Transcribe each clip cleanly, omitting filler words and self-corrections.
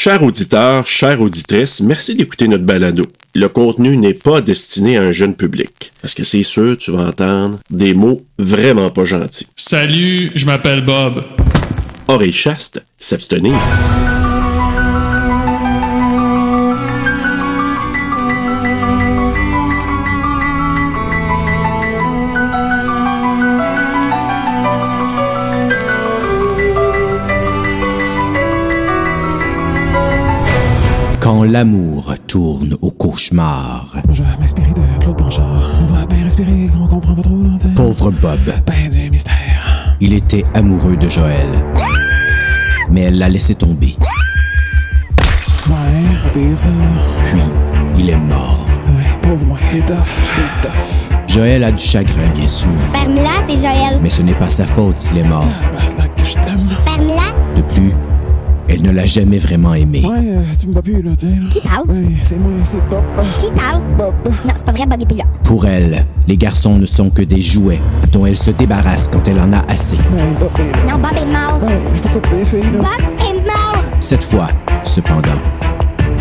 Chers auditeurs, chères auditrices, merci d'écouter notre balado. Le contenu n'est pas destiné à un jeune public. Parce que c'est sûr, tu vas entendre des mots vraiment pas gentils. Salut, je m'appelle Bob. Oreille chaste, s'abstenir. Quand l'amour tourne au cauchemar. Je vais m'inspirer de Claude Blanchard. On va bien respirer quand on comprend pas trop l'antenne. Pauvre Bob. Ben du mystère. Il était amoureux de Joël. Mais elle l'a laissé tomber. Ouais, pas pire ça. Puis, il est mort. Ouais, pauvre moi. C'est tough. C'est tough. Joël a du chagrin, bien sûr. Ferme-la, c'est Joël. Mais ce n'est pas sa faute s'il est mort. Parce là que je t'aime. Ferme-la. De plus, elle ne l'a jamais vraiment aimé. Ouais, tu me vois plus là, t'sais. Là. Qui parle? Ouais, c'est moi, c'est Bob. Qui parle? Bob. Non, c'est pas vrai, Bob est plus là. Pour elle, les garçons ne sont que des jouets dont elle se débarrasse quand elle en a assez. Ouais, Bob est là. Non, Bob est mort. Ouais, je sais pas quoi t'es fait là. Bob est mort. Cette fois, cependant,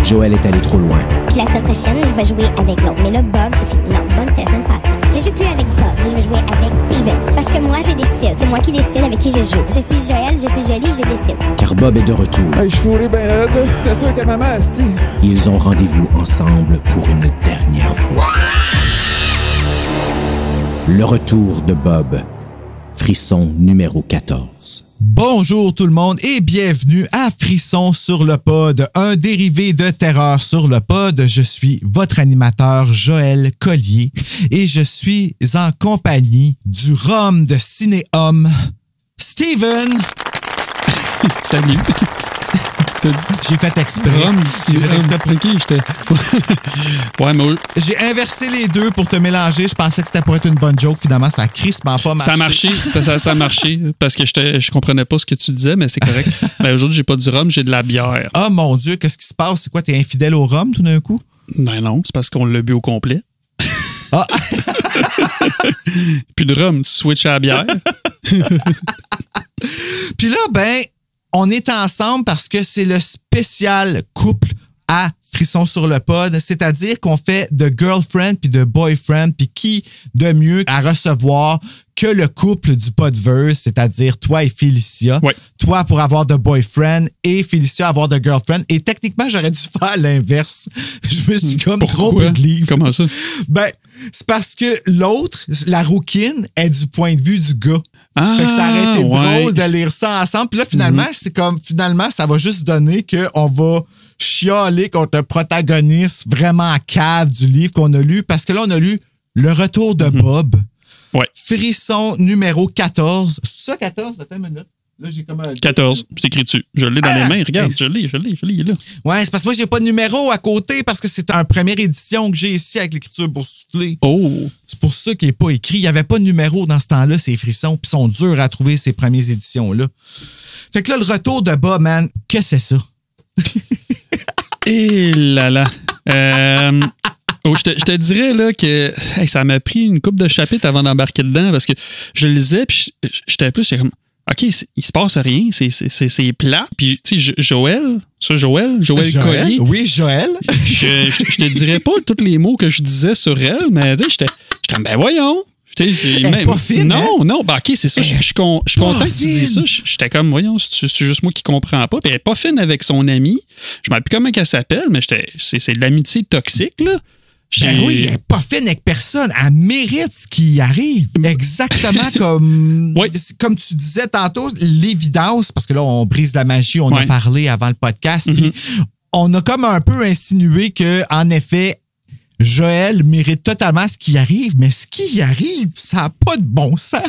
Joël est allé trop loin. Puis la semaine prochaine, je vais jouer avec l'autre. Mais là, Bob, c'est fini. Non, Bob, c'était la semaine passée. Je joue plus avec Bob. Je vais jouer avec Steven. Parce que moi, je décide. C'est moi qui décide avec qui je joue. Je suis Joël, je suis jolie, je décide. Car Bob est de retour. Hey, je suis fourré ben raide. T'es sûr que maman, asti? Ils ont rendez-vous ensemble pour une dernière fois. Le retour de Bob. Frisson numéro 14. Bonjour tout le monde et bienvenue à Frisson sur le pod, un dérivé de Terreur sur le pod. Je suis votre animateur Joël Collier et je suis en compagnie du rhum de Cinéhomme, Steven. Salut. J'ai fait exprès. J'ai fait exprès pour qui j'étais. Ouais, mais J'ai inversé les deux pour te mélanger. Je pensais que c'était pour être une bonne joke. Finalement, ça a crissement pas marché. ça a marché. Ça a marché parce que je comprenais pas ce que tu disais, mais c'est correct. Mais aujourd'hui, j'ai pas du rhum, j'ai de la bière. Oh mon Dieu, qu'est-ce qui se passe? C'est quoi, t'es infidèle au rhum tout d'un coup? Ben non, c'est parce qu'on l'a bu au complet. Ah! Puis le rhum, tu switches à la bière. Puis là, ben, on est ensemble parce que c'est le spécial couple à Frisson sur le pod, c'est-à-dire qu'on fait de girlfriend puis de boyfriend, puis qui de mieux à recevoir que le couple du podverse, c'est-à-dire toi et Félicia. Ouais. Toi pour avoir de boyfriend et Félicia avoir de girlfriend. Et techniquement, j'aurais dû faire l'inverse. Je me suis comme trop Pourquoi? believe. Comment ça? Ben, c'est parce que l'autre, la rouquine, est du point de vue du gars. Fait que ça aurait été drôle de lire ça ensemble. Puis là, finalement, c'est comme, finalement, ça va juste donner qu'on va chialer contre le protagoniste vraiment cave du livre qu'on a lu. Parce que là, on a lu Le Retour de Bob. Ouais. Frisson numéro 14. C'est ça, 14? Attends une minute. Là, j'ai comme un... 14, c'est écrit dessus. Je l'ai dans les mains. Regarde, je l'ai, il est là. Ouais, c'est parce que moi, j'ai pas de numéro à côté parce que c'est une première édition que j'ai ici avec l'écriture pour souffler. Oh! C'est pour ça qu'il n'est pas écrit. Il n'y avait pas de numéro dans ce temps-là, ces frissons, puis ils sont durs à trouver, ces premières éditions-là. Fait que là, le retour de Bob, man, qu'est-ce que c'est ça? Et là là. Je te dirais là que ça m'a pris une couple de chapitres avant d'embarquer dedans parce que je le lisais, puis j'étais comme... OK, il se passe rien, c'est plat. Puis, tu sais, Joël Collier. Oui, Joël. Je te dirais pas tous les mots que je disais sur elle, mais tu sais, j'étais comme, ben voyons. Elle est pas fine, Non, ben OK, c'est ça. Je suis content que tu dis ça. J'étais comme, voyons, c'est juste moi qui comprends pas. Puis elle est pas fine avec son amie. Je me rappelle plus comment elle s'appelle, mais c'est de l'amitié toxique, là. Ben oui, elle n'est pas fine avec personne. Elle mérite ce qui arrive. Exactement comme, comme tu disais tantôt, l'évidence, parce que là, on brise la magie, on a parlé avant le podcast, puis on a comme un peu insinué que, en effet, Joël mérite totalement ce qui arrive, mais ce qui arrive, ça n'a pas de bon sens.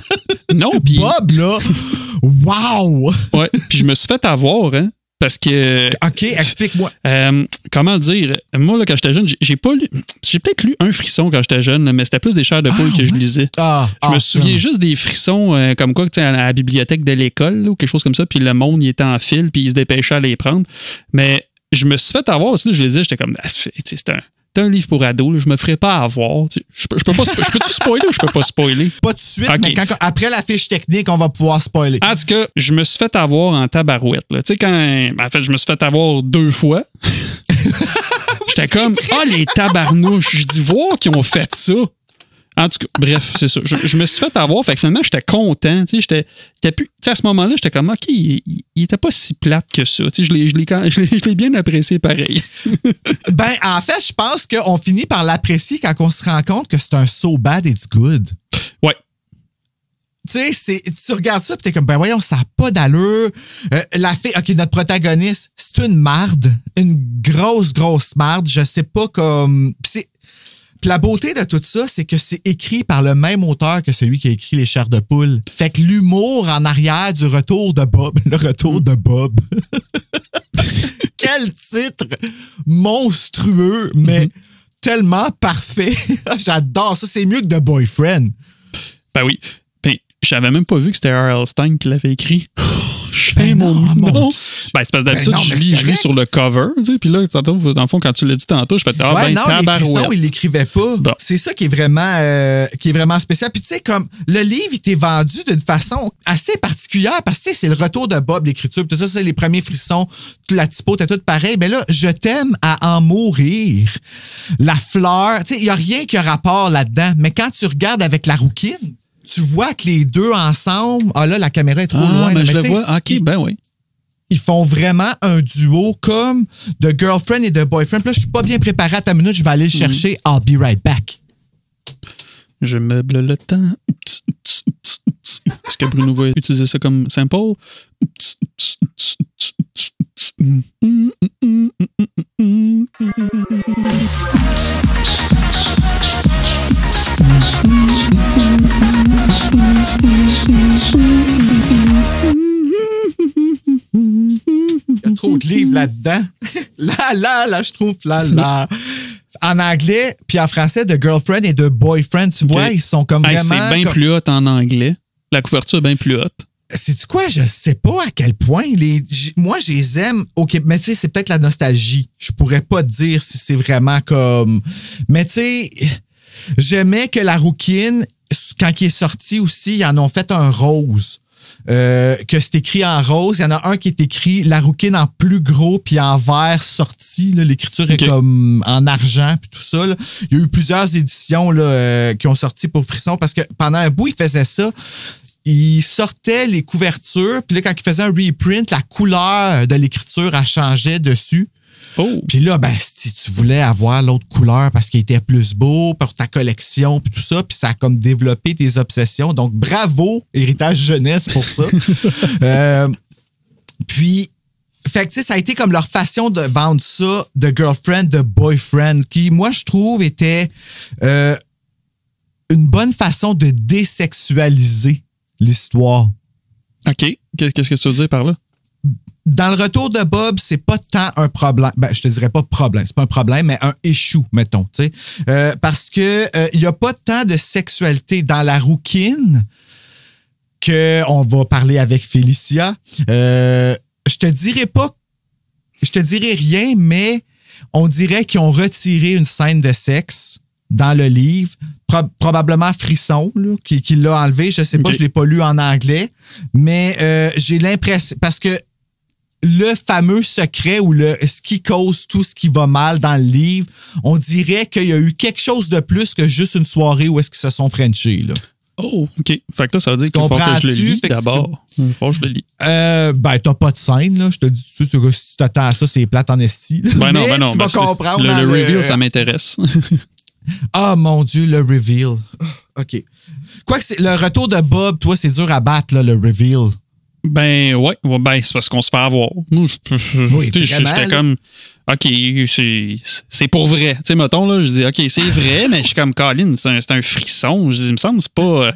Non, puis... Bob, là, wow! Ouais, puis je me suis fait avoir, hein. Parce que... OK, explique-moi. Comment dire? Moi, là, quand j'étais jeune, j'ai peut-être lu un frisson quand j'étais jeune, mais c'était plus des chairs de poule que je lisais. Je me souviens juste des frissons comme quoi, à la bibliothèque de l'école, là, ou quelque chose comme ça, puis le monde, il était en file, puis il se dépêchait à les prendre. Mais je me suis fait avoir aussi, je lisais, j'étais comme... t'as un livre pour ados, là, je me ferais pas avoir. Je peux-tu spoiler ou je peux pas spoiler? Pas tout de suite, okay. Mais après la fiche technique, on va pouvoir spoiler. En tout cas, je me suis fait avoir en tabarouette. Tu sais, en fait, je me suis fait avoir 2 fois. J'étais comme, les tabarnouches. Je dis, voir qu'ils ont fait ça. En tout cas, bref, c'est ça. Je me suis fait avoir, fait que finalement, j'étais content. Tu sais, à ce moment-là, j'étais comme, OK, il était pas si plate que ça. Tu sais, je l'ai bien apprécié pareil. Ben, en fait, je pense qu'on finit par l'apprécier quand on se rend compte que c'est un so bad it's good. Ouais. Tu sais, tu regardes ça, puis t'es comme, ben voyons, ça n'a pas d'allure. La fille, OK, notre protagoniste, c'est une marde. Une grosse marde. Je sais pas comme... Puis la beauté de tout ça, c'est que c'est écrit par le même auteur que celui qui a écrit Les Chairs de poule. Fait que l'humour en arrière du retour de Bob. Le retour de Bob. Quel titre monstrueux, mais tellement parfait. J'adore ça. C'est mieux que The Boyfriend. Ben oui. Puis, j'avais même pas vu que c'était R.L. Stein qui l'avait écrit. Mon nom. Ben, c'est parce que d'habitude, je lis sur le cover, tu sais, puis là, dans le fond, quand tu l'as dit tantôt, je fais tabarouette. Il l'écrivait pas. Bon. C'est ça qui est vraiment spécial. Puis tu sais, comme le livre, il t'est vendu d'une façon assez particulière parce que c'est le retour de Bob, l'écriture, tout ça, c'est les premiers frissons, la typo, t'es tout pareil. Ben là, je t'aime à en mourir. La fleur, tu sais, il y a rien qui a rapport là-dedans, mais quand tu regardes avec la rouquine, tu vois que les deux ensemble, là, la caméra est trop loin. Mais je le vois. OK, ben oui. Ils font vraiment un duo comme de girlfriend et de boyfriend. Puis là, je suis pas bien préparé à ta minute, je vais aller le chercher. I'll be right back. Je meuble le temps. Est-ce que Bruno va utiliser ça comme sample? Il y a trop de livres là-dedans. Là, je trouve, là. En anglais, puis en français, de girlfriend et de boyfriend, tu vois, ils sont comme vraiment... C'est bien plus hot en anglais. La couverture est bien plus haute. Sais-tu quoi? Je sais pas à quel point. Moi, je les aime. OK, mais tu sais, c'est peut-être la nostalgie. Je pourrais pas te dire si c'est vraiment comme... Mais tu sais, j'aimais que la rouquine, quand il est sorti aussi, ils en ont fait un rose. Que c'est écrit en rose. Il y en a un qui est écrit la rouquine en plus gros puis en vert sorti. Là, l'écriture est comme en argent puis tout ça. Là. Il y a eu plusieurs éditions là, qui ont sorti pour Frisson parce que pendant un bout, ils faisaient ça. Ils sortaient les couvertures puis là, quand ils faisaient un reprint, la couleur de l'écriture a changé dessus. Oh. Puis là, ben, si tu voulais avoir l'autre couleur parce qu'il était plus beau pour ta collection puis tout ça, puis ça a comme développé tes obsessions. Donc, bravo, Héritage Jeunesse, pour ça. Puis, fait que, tu sais, ça a été comme leur façon de vendre ça de girlfriend, de boyfriend, qui, moi, je trouve, était une bonne façon de désexualiser l'histoire. OK. Qu'est-ce que tu veux dire par là? Dans le retour de Bob, c'est pas tant un problème. Ben, je te dirais pas problème. C'est pas un problème, mais un issue, mettons. Parce que il y a pas tant de sexualité dans la rouquine qu'on va parler avec Félicia. Je te dirais rien, mais on dirait qu'ils ont retiré une scène de sexe dans le livre. Probablement Frisson, là, qui l'a enlevé. Je sais pas, je l'ai pas lu en anglais. Mais j'ai l'impression... Parce que le fameux secret ou ce qui cause tout ce qui va mal dans le livre, on dirait qu'il y a eu quelque chose de plus que juste une soirée où est-ce qu'ils se sont frenchés, là. Oh, OK. Fait que là, ça veut dire qu'il faut que je le lis d'abord. Il faut que je le lis. Ben, t'as pas de scène, là. Je te dis tout de suite, si tu t'attends à ça, c'est plate en esti. Ben non, tu vas comprendre. Le reveal, ça m'intéresse. Ah, mon Dieu, le reveal. OK. Quoique, le retour de Bob, toi, c'est dur à battre, là, le reveal. Ben, ouais. Ben, c'est parce qu'on se fait avoir. Moi, j'étais comme, OK, c'est pour vrai. Tu sais, mettons, là, je dis, OK, c'est vrai, mais je suis comme, Colin, c'est un frisson. Je dis, il me semble, c'est pas.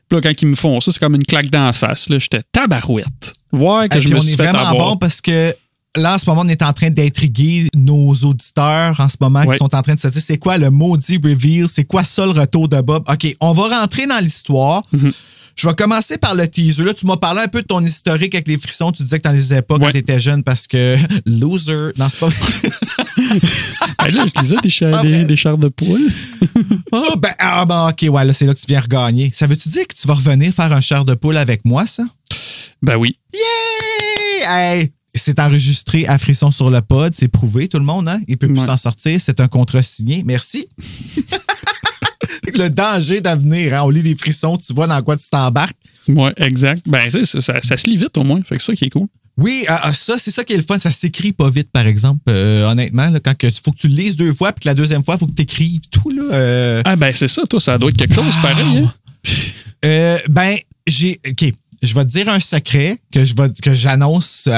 Puis là, quand ils me font ça, c'est comme une claque d'en face. Là, j'étais tabarouette. Ouais, que je me suis fait avoir. On est vraiment bon parce que là, en ce moment, on est en train d'intriguer nos auditeurs en ce moment qui sont en train de se dire, c'est quoi le maudit reveal? C'est quoi ça, le retour de Bob? OK, on va rentrer dans l'histoire. Mm-hmm. Je vais commencer par le teaser. Là, tu m'as parlé un peu de ton historique avec les frissons. Tu disais que tu n'en lisais pas quand tu étais jeune parce que loser. Non, c'est pas Ben là, je disais des chars de poule. OK, ouais, là, c'est là que tu viens regagner. Ça veut-tu dire que tu vas revenir faire un char de poule avec moi, ça? Ben oui. Yay! Hey! C'est enregistré à Frisson sur le pod, c'est prouvé, tout le monde, hein? Il peut plus s'en sortir, c'est un contrat signé. Merci. Le danger d'avenir, hein? On lit les frissons, tu vois dans quoi tu t'embarques. Ouais, exact. Ben, tu sais, ça se lit vite au moins, fait que ça qui est cool. Oui, c'est ça qui est le fun. Ça s'écrit pas vite, par exemple. Honnêtement, là, quand il faut que tu le lises 2 fois, puis que la deuxième fois, il faut que tu écrives tout. Là, Ah, ben c'est ça, toi, ça doit être quelque chose pareil. Hein? OK. Je vais te dire un secret que j'annonce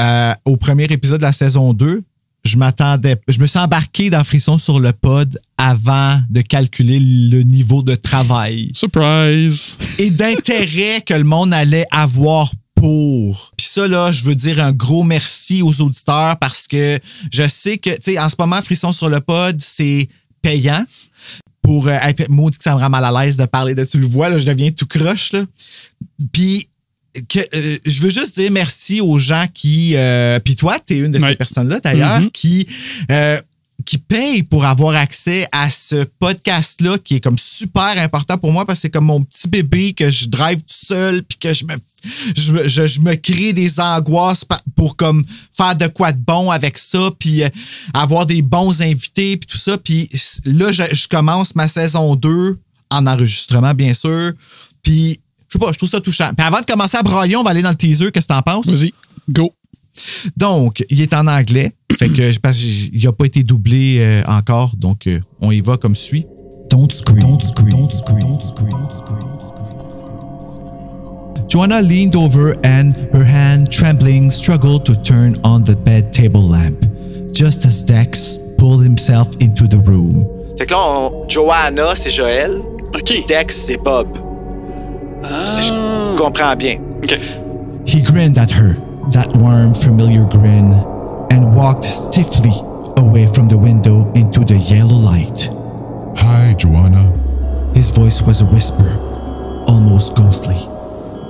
au premier épisode de la saison 2. Je me suis embarqué dans Frisson sur le pod avant de calculer le niveau de travail. Surprise! Et d'intérêt que le monde allait avoir pour. Puis ça, là, je veux dire un gros merci aux auditeurs parce que je sais que, tu sais, en ce moment, Frisson sur le pod, c'est payant. Pour maudit que ça me rend mal à l'aise de parler de tu le vois, là, je deviens tout croche, là. Puis je veux juste dire merci aux gens qui... puis toi, t'es une de ces personnes-là, d'ailleurs, qui payent pour avoir accès à ce podcast-là qui est comme super important pour moi parce que c'est comme mon petit bébé que je drive tout seul puis que je me crée des angoisses pour comme faire de quoi de bon avec ça puis avoir des bons invités puis tout ça. Puis là, je commence ma saison 2 en enregistrement, bien sûr. Puis je sais pas, je trouve ça touchant. Puis avant de commencer à brailler, on va aller dans le teaser. Qu'est-ce que t'en penses? Vas-y, go. Donc, il est en anglais. Fait que parce qu'il n'a pas été doublé encore. Donc, on y va comme suit. Don't scream. Don't scream. Don't scream. Don't scream. Joanna leaned over and her hand, trembling, struggled to turn on the bed table lamp, just as Dex pulled himself into the room. Fait que là, Joanna, c'est Joël. OK. Dex, c'est Bob. Si je comprends bien. OK. He grinned at her, that warm, familiar grin, and walked stiffly away from the window into the yellow light. Hi, Joanna. His voice was a whisper, almost ghostly.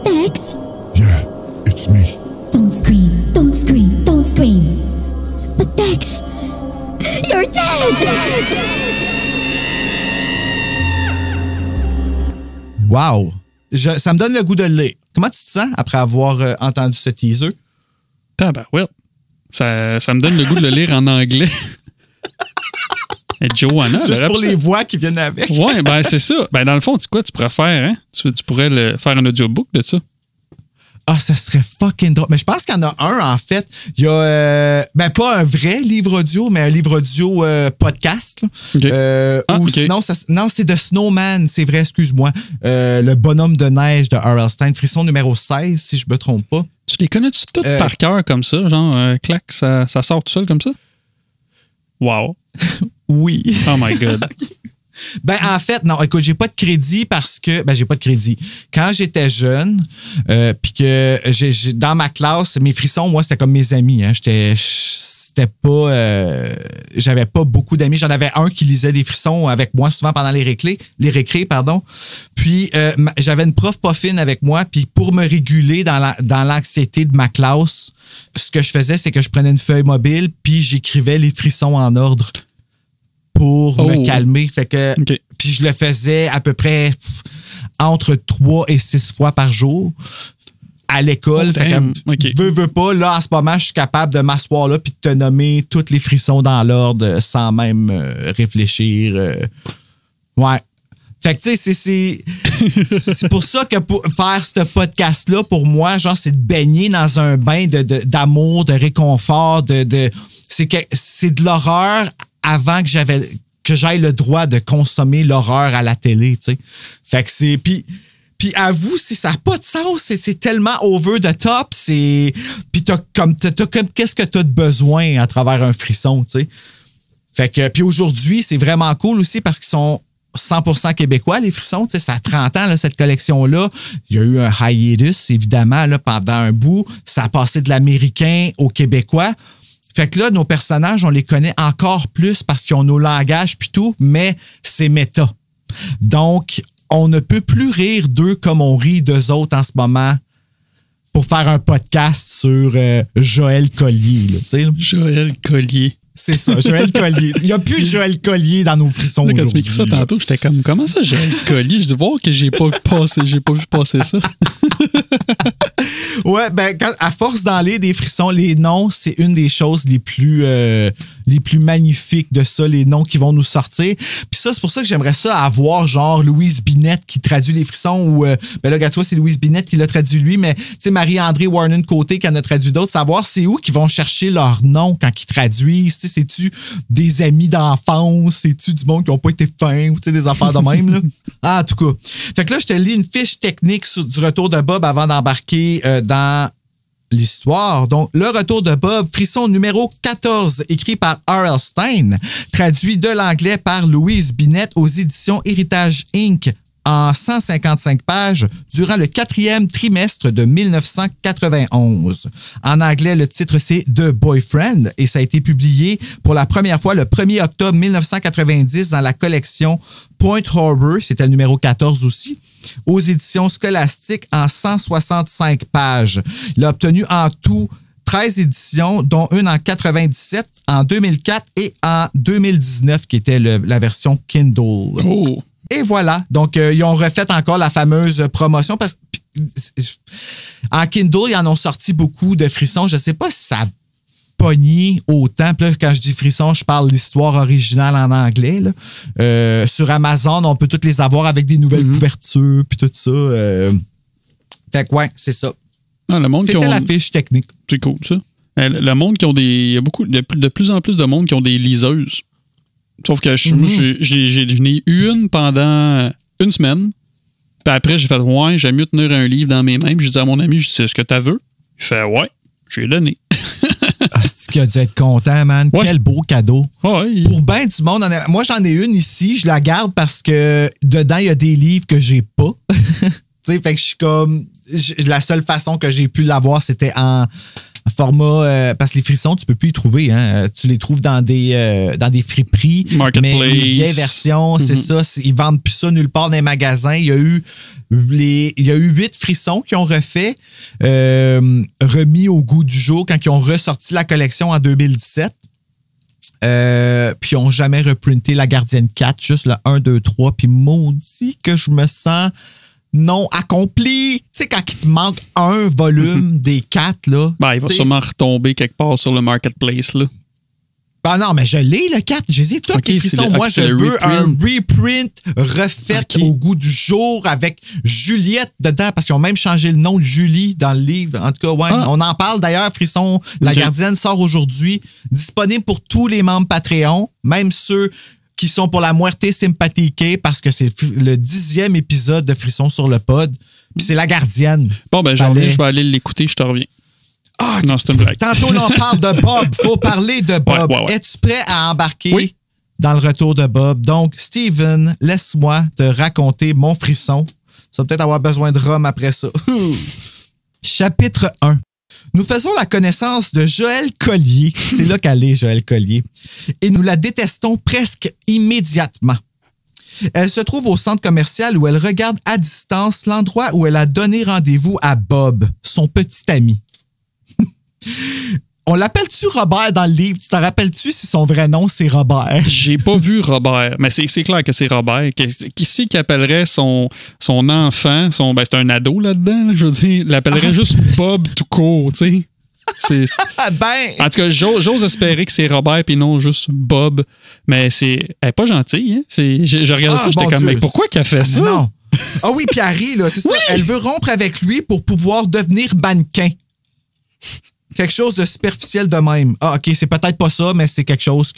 Dex? Yeah, it's me. Don't scream, don't scream, don't scream. But Dex, you're dead! Wow! Ça me donne le goût de le lire. Comment tu te sens après avoir entendu ce teaser? Ouais. Ça me donne le goût de le lire en anglais. Et Joanna, juste pour les voix qui viennent avec. Ouais, ben c'est ça. Ben dans le fond, tu pourrais faire, hein? Tu pourrais faire un audiobook de ça. Ah, ça serait fucking drôle. Mais je pense qu'il y en a un, en fait. Il y a, pas un vrai livre audio, mais un livre audio podcast. Okay. Sinon, non, c'est The Snowman, c'est vrai, excuse-moi. Le bonhomme de neige de R.L. Stine, Frisson numéro 16, si je me trompe pas. Tu les connais-tu toutes par cœur comme ça? Genre, clac, ça sort tout seul comme ça? Wow. Oui. Oh my God. En fait, non, écoute, j'ai pas de crédit parce que... j'ai pas de crédit. Quand j'étais jeune, puis que dans ma classe, mes frissons, moi, c'était comme mes amis. Hein, j'avais pas beaucoup d'amis. J'en avais un qui lisait des frissons avec moi souvent pendant les récrés, pardon. Puis, j'avais une prof pas fine avec moi, puis pour me réguler dans l'anxiété de ma classe, ce que je faisais, c'est que je prenais une feuille mobile, puis j'écrivais les frissons en ordre pour me calmer. Fait que, puis je le faisais à peu près entre 3 et 6 fois par jour à l'école. Fait que, veux pas, là, en ce moment, je suis capable de m'asseoir là puis de te nommer tous les frissons dans l'ordre sans même réfléchir. Ouais. Fait que, tu sais, c'est pour ça que pour faire ce podcast-là, pour moi, genre, c'est de baigner dans un bain d'amour, de réconfort, c'est de l'horreur avant que j'aille le droit de consommer l'horreur à la télé, tu sais. Fait que c'est... Puis avoue, si ça n'a pas de sens, c'est tellement over the top, puis t'as comme qu'est-ce que t'as de besoin à travers un frisson, tu sais. Fait que, puis aujourd'hui, c'est vraiment cool aussi parce qu'ils sont 100% québécois, les frissons, tu sais, ça a 30 ans, là, cette collection-là. Il y a eu un hiatus, évidemment, là, pendant un bout. Ça a passé de l'américain au québécois. Fait que là, nos personnages, on les connaît encore plus parce qu'ils ont nos langages puis tout, mais c'est méta. Donc, on ne peut plus rire d'eux comme on rit d'eux autres en ce moment pour faire un podcast sur Joël Collier. Là, Joël Collier. C'est ça, Joël Collier. Il n'y a plus de Joël Collier dans nos frissons Quand aujourd'hui. tu m'écris ça tantôt, j'étais comme, comment ça, Joël Collier? Je dis, voir que j'ai pas vu passer ça. Ouais, ben, à force d'aller des frissons, les noms, c'est une des choses les plus magnifiques de ça, les noms qui vont nous sortir. Puis ça, c'est pour ça que j'aimerais ça avoir, genre, Louise Binette qui traduit les frissons, ou, ben là, regarde, toi, c'est Louise Binette qui l'a traduit lui, mais, tu sais, Marie-André Warnon-Côté qui en a traduit d'autres, savoir c'est où qu'ils vont chercher leur nom quand ils traduisent, tu sais, c'est-tu des amis d'enfance, c'est-tu du monde qui n'ont pas été fins, ou, tu sais, des affaires de même, là. Ah, en tout cas. Fait que là, je te lis une fiche technique du retour de Bob avant d'embarquer dans l'histoire. Donc, le retour de Bob, frisson numéro 14, écrit par R.L. Stein, traduit de l'anglais par Louise Binette aux éditions Héritage Inc. en 155 pages durant le 4e trimestre de 1991. En anglais, le titre, c'est The Boyfriend et ça a été publié pour la première fois le 1er octobre 1990 dans la collection Point Harbor, c'était le numéro 14 aussi, aux éditions Scholastic en 165 pages. Il a obtenu en tout 13 éditions, dont une en 97, en 2004 et en 2019, qui était la version Kindle. Oh! Et voilà. Donc, ils ont refait encore la fameuse promotion parce que en Kindle, ils en ont sorti beaucoup de frissons. Je ne sais pas si ça a pogné autant. Puis là, quand je dis frissons, je parle de l'histoire originale en anglais. Là. Sur Amazon, on peut toutes les avoir avec des nouvelles couvertures puis tout ça. Fait que ouais, c'est ça. Ah, c'était la fiche technique. C'est cool, ça. Le monde qui ont des... Il y a beaucoup, de plus en plus de monde qui ont des liseuses. Sauf que moi, j'en ai eu une pendant une semaine. Puis après, j'ai fait, ouais, j'aime mieux tenir un livre dans mes mains. Puis j'ai dit à mon ami, je dis, c'est ce que t'as veux? Il fait, ouais, j'ai donné. C'est qu'il a dû être content, man. Ouais. Quel beau cadeau. Ouais, Pour ben du monde. Moi, j'en ai une ici. Je la garde parce que dedans, il y a des livres que j'ai pas. Tu sais, fait que je suis comme... La seule façon que j'ai pu l'avoir, c'était en format... parce que les frissons, tu peux plus y trouver. Hein? Tu les trouves dans des friperies. Marketplace. Mais les vieilles versions, c'est ça. Ils vendent plus ça nulle part dans les magasins. Il y a eu 8 frissons qui ont refait, remis au goût du jour quand ils ont ressorti la collection en 2017. Puis ils n'ont jamais reprinté La Gardienne 4, juste le 1, 2, 3. Puis maudit que je me sens... non accompli. Tu sais, quand il te manque un volume des 4, là. Ben, il va sûrement retomber quelque part sur le marketplace, là. Ben non, mais je l'ai, le 4. Je les ai tous les frissons. Moi, je veux un reprint refait au goût du jour avec Juliette dedans, parce qu'ils ont même changé le nom de Julie dans le livre. En tout cas, ouais, on en parle d'ailleurs. Frisson, La Gardienne sort aujourd'hui. Disponible pour tous les membres Patreon, même ceux qui sont pour la muerte sympathique parce que c'est le 10e épisode de Frisson sur le pod. Puis c'est La Gardienne. Bon, ben, j'en reviens, je vais aller l'écouter, je te reviens. Ah, non, c'est une blague. Tantôt, là, on parle de Bob. Faut parler de Bob. Ouais. Es-tu prêt à embarquer dans le retour de Bob? Donc, Steven, laisse-moi te raconter mon frisson. Tu vas peut-être avoir besoin de rhum après ça. Chapitre 1. Nous faisons la connaissance de Joël Collier. C'est là qu'elle est, Joël Collier. Et nous la détestons presque immédiatement. Elle se trouve au centre commercial où elle regarde à distance l'endroit où elle a donné rendez-vous à Bob, son petit ami. On l'appelle-tu Robert dans le livre? Tu te rappelles-tu si son vrai nom, c'est Robert? J'ai pas vu Robert, mais c'est clair que c'est Robert. Qui c'est qui appellerait son enfant, c'est un ado là-dedans, je veux dire, l'appellerait juste Bob tout court, tu sais. En tout cas, j'ose espérer que c'est Robert et non juste Bob, mais elle est pas gentille. Hein? Je regardais ça, j'étais comme, mais pourquoi qu'elle fait ça? Non. Ah oui, puis Harry, là, c'est ça. Elle veut rompre avec lui pour pouvoir devenir mannequin. Quelque chose de superficiel de même. Ah, OK, c'est peut-être pas ça, mais c'est quelque chose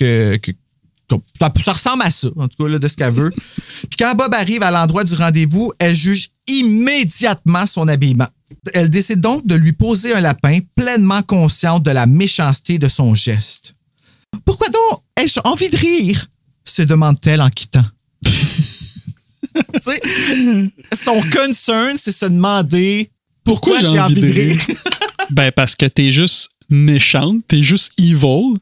ça ressemble à ça, en tout cas, là, de ce qu'elle veut. Puis quand Bob arrive à l'endroit du rendez-vous, elle juge immédiatement son habillement. Elle décide donc de lui poser un lapin, pleinement consciente de la méchanceté de son geste. « Pourquoi donc ai-je envie de rire? » se demande-t-elle en quittant. Tu sais, son concern, c'est se demander pourquoi j'ai envie de rire. Ben, parce que t'es juste méchante, t'es juste evil.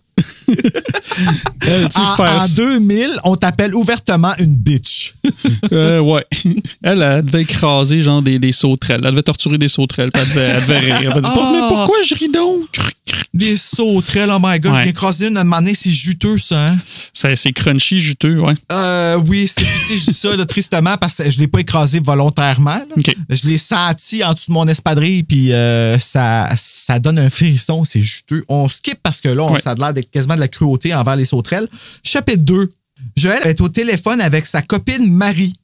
En 2000, on t'appelle ouvertement une bitch. Ouais. Elle devait écraser genre des sauterelles. Elle devait torturer des sauterelles. Puis elle devait rire. Elle va dire mais pourquoi je ris donc? Des sauterelles, oh my God. Ouais. J'ai écrasé une à un moment donné, c'est juteux, ça. Hein? C'est crunchy, juteux, ouais. Oui, je dis ça là, tristement parce que je l'ai pas écrasé volontairement. Là. Okay. Je l'ai senti en dessous de mon espadrille, puis ça donne un frisson, c'est juteux. On skip parce que là, ça a l'air d'être quasiment de la cruauté envers les sauterelles. Chapitre 2. Joël est au téléphone avec sa copine Marie,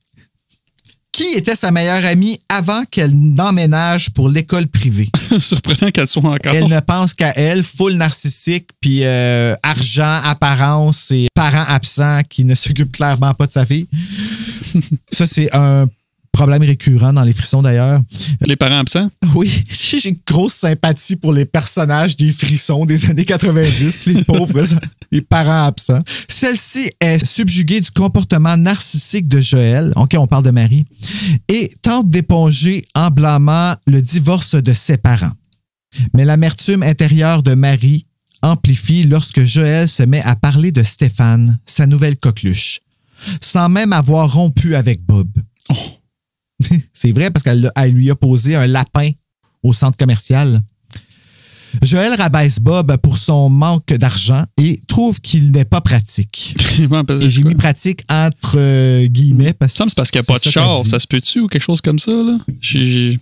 qui était sa meilleure amie avant qu'elle n'emménage pour l'école privée. Surprenant qu'elle soit encore. Elle ne pense qu'à elle, full narcissique, puis argent, apparence et parents absents qui ne s'occupent clairement pas de sa fille. Ça, c'est un problème récurrent dans les frissons, d'ailleurs. Les parents absents? Oui, j'ai une grosse sympathie pour les personnages des frissons des années 90, les pauvres, les parents absents. Celle-ci est subjuguée du comportement narcissique de Joël, OK, on parle de Marie, et tente d'éponger en blâmant le divorce de ses parents. Mais l'amertume intérieure de Marie amplifie lorsque Joël se met à parler de Stéphane, sa nouvelle coqueluche, sans même avoir rompu avec Bob. Oh. C'est vrai parce qu'elle lui a posé un lapin au centre commercial. Joël rabaisse Bob pour son manque d'argent et trouve qu'il n'est pas pratique. Et j'ai mis pratique entre guillemets parce que c'est parce qu'il n'y a pas de char. Ça se peut-tu ou quelque chose comme ça? Là? Je suis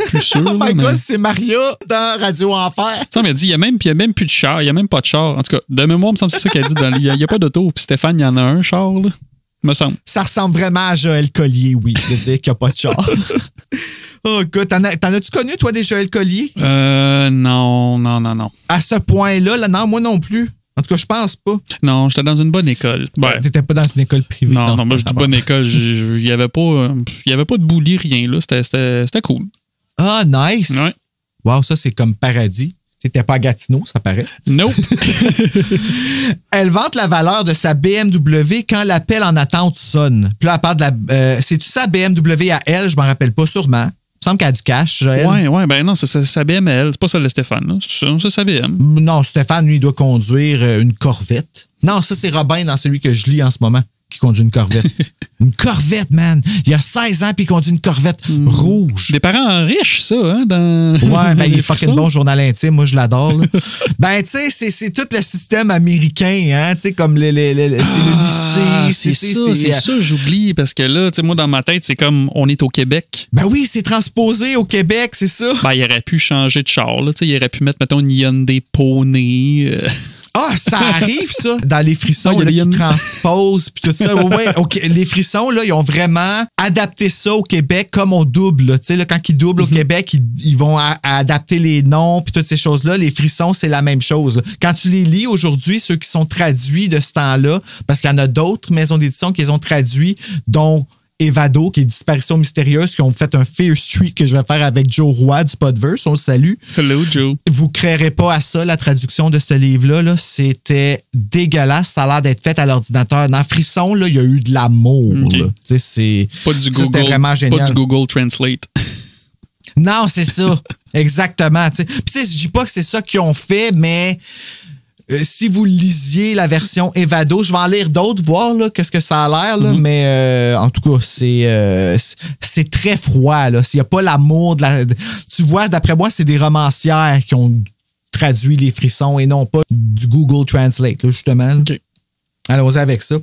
plus sûr. Oh my God, mais... c'est Maria dans Radio Enfer. Ça m'a dit, il n'y a même plus de char. Il n'y a même pas de char. En tout cas, de mémoire, il me semble que c'est ça qu'elle dit. Il n'y a pas d'auto. Puis Stéphane, il y en a un char, là. Me semble. Ça ressemble vraiment à Joël Collier, oui, de dire qu'il n'y a pas de char. Oh, écoute, t'en as-tu connu, toi, des Joël Collier? Non. À ce point-là, non, moi non plus. En tout cas, je pense pas. Non, j'étais dans une bonne école. Ouais. T'étais pas dans une école privée. Non, moi, je dis bonne école. Il n'y avait pas de bully, rien, là. C'était cool. Ah, nice. Ouais. Wow, ça, c'est comme paradis. T'étais pas à Gatineau, ça paraît. Nope. Elle vante la valeur de sa BMW quand l'appel en attente sonne. Puis là, elle parle de la... c'est-tu sa BMW à elle? Je m'en rappelle pas, sûrement. Il me semble qu'elle a du cash, Joël. Ouais, ben non, c'est sa BM. C'est pas celle de Stéphane, là. C'est sa BM. Non, Stéphane, lui, il doit conduire une Corvette. Non, ça, c'est Robin dans celui que je lis en ce moment, qui conduit une Corvette. Une Corvette, man! Il a 16 ans puis il conduit une Corvette rouge. Des parents riches, ça, hein? Ouais, ben il est fucking bon journal intime. Moi, je l'adore. Ben, tu sais, c'est tout le système américain, hein? Tu sais, comme c'est le lycée. C'est ça, j'oublie, parce que là, tu sais, moi, dans ma tête, c'est comme on est au Québec. Ben oui, c'est transposé au Québec, c'est ça. Ben, il aurait pu changer de char, là. Tu sais, il aurait pu mettre, mettons, une Hyundai Pony. Ah, ça arrive, ça, dans les frissons là, qui transposent, puis tout ça. Ouais, okay. Les frissons, là, ils ont vraiment adapté ça au Québec comme on double. Tu sais, là, quand ils doublent au Québec, ils vont adapter les noms, puis toutes ces choses-là. Les frissons, c'est la même chose. Là. Quand tu les lis aujourd'hui, ceux qui sont traduits de ce temps-là, parce qu'il y en a d'autres maisons d'édition qui les ont traduits, dont Evado, qui est Disparition mystérieuse, qui ont fait un Fear Street que je vais faire avec Joe Roy du Podverse. On le salue. Hello, Joe. Vous ne créerez pas à ça, la traduction de ce livre-là. Là. C'était dégueulasse. Ça a l'air d'être fait à l'ordinateur. Dans Frisson, là, il y a eu de l'amour. Okay. C'est pas du Google, c'était vraiment génial. Pas du Google Translate. Non, c'est ça. Exactement. Puis je dis pas que c'est ça qu'ils ont fait, mais... si vous lisiez la version Evado, je vais en lire d'autres, voir là, qu'est-ce que ça a l'air, là, mais en tout cas, c'est très froid. Là. S'il n'y a pas l'amour de la... Tu vois, d'après moi, c'est des romancières qui ont traduit les frissons et non pas du Google Translate, là, justement. Là. Okay. Allons-y avec ça.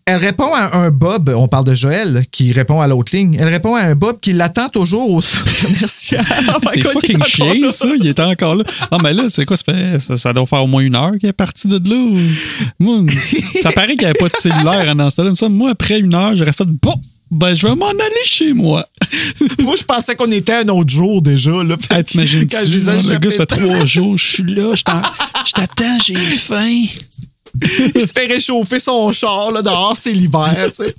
Elle répond à un Bob, on parle de Joël, qui répond à l'autre ligne. Elle répond à un Bob qui l'attend toujours au centre commercial. C'est fucking chien, ça. Il était encore là. Non, mais là, c'est quoi? Ça doit faire au moins 1 heure qu'il est parti de là. Ou... Moi, ça paraît qu'il n'y avait pas de cellulaire dans ce temps-là. Moi, après 1 heure, j'aurais fait bon. Ben, je vais m'en aller chez moi. Moi, je pensais qu'on était un autre jour déjà. Là. Hey, t'imagines-tu? Le gars, ça fait 3 jours, je suis là, je t'attends, j'ai faim. Il se fait réchauffer son char là, dehors, c'est l'hiver. Tu sais.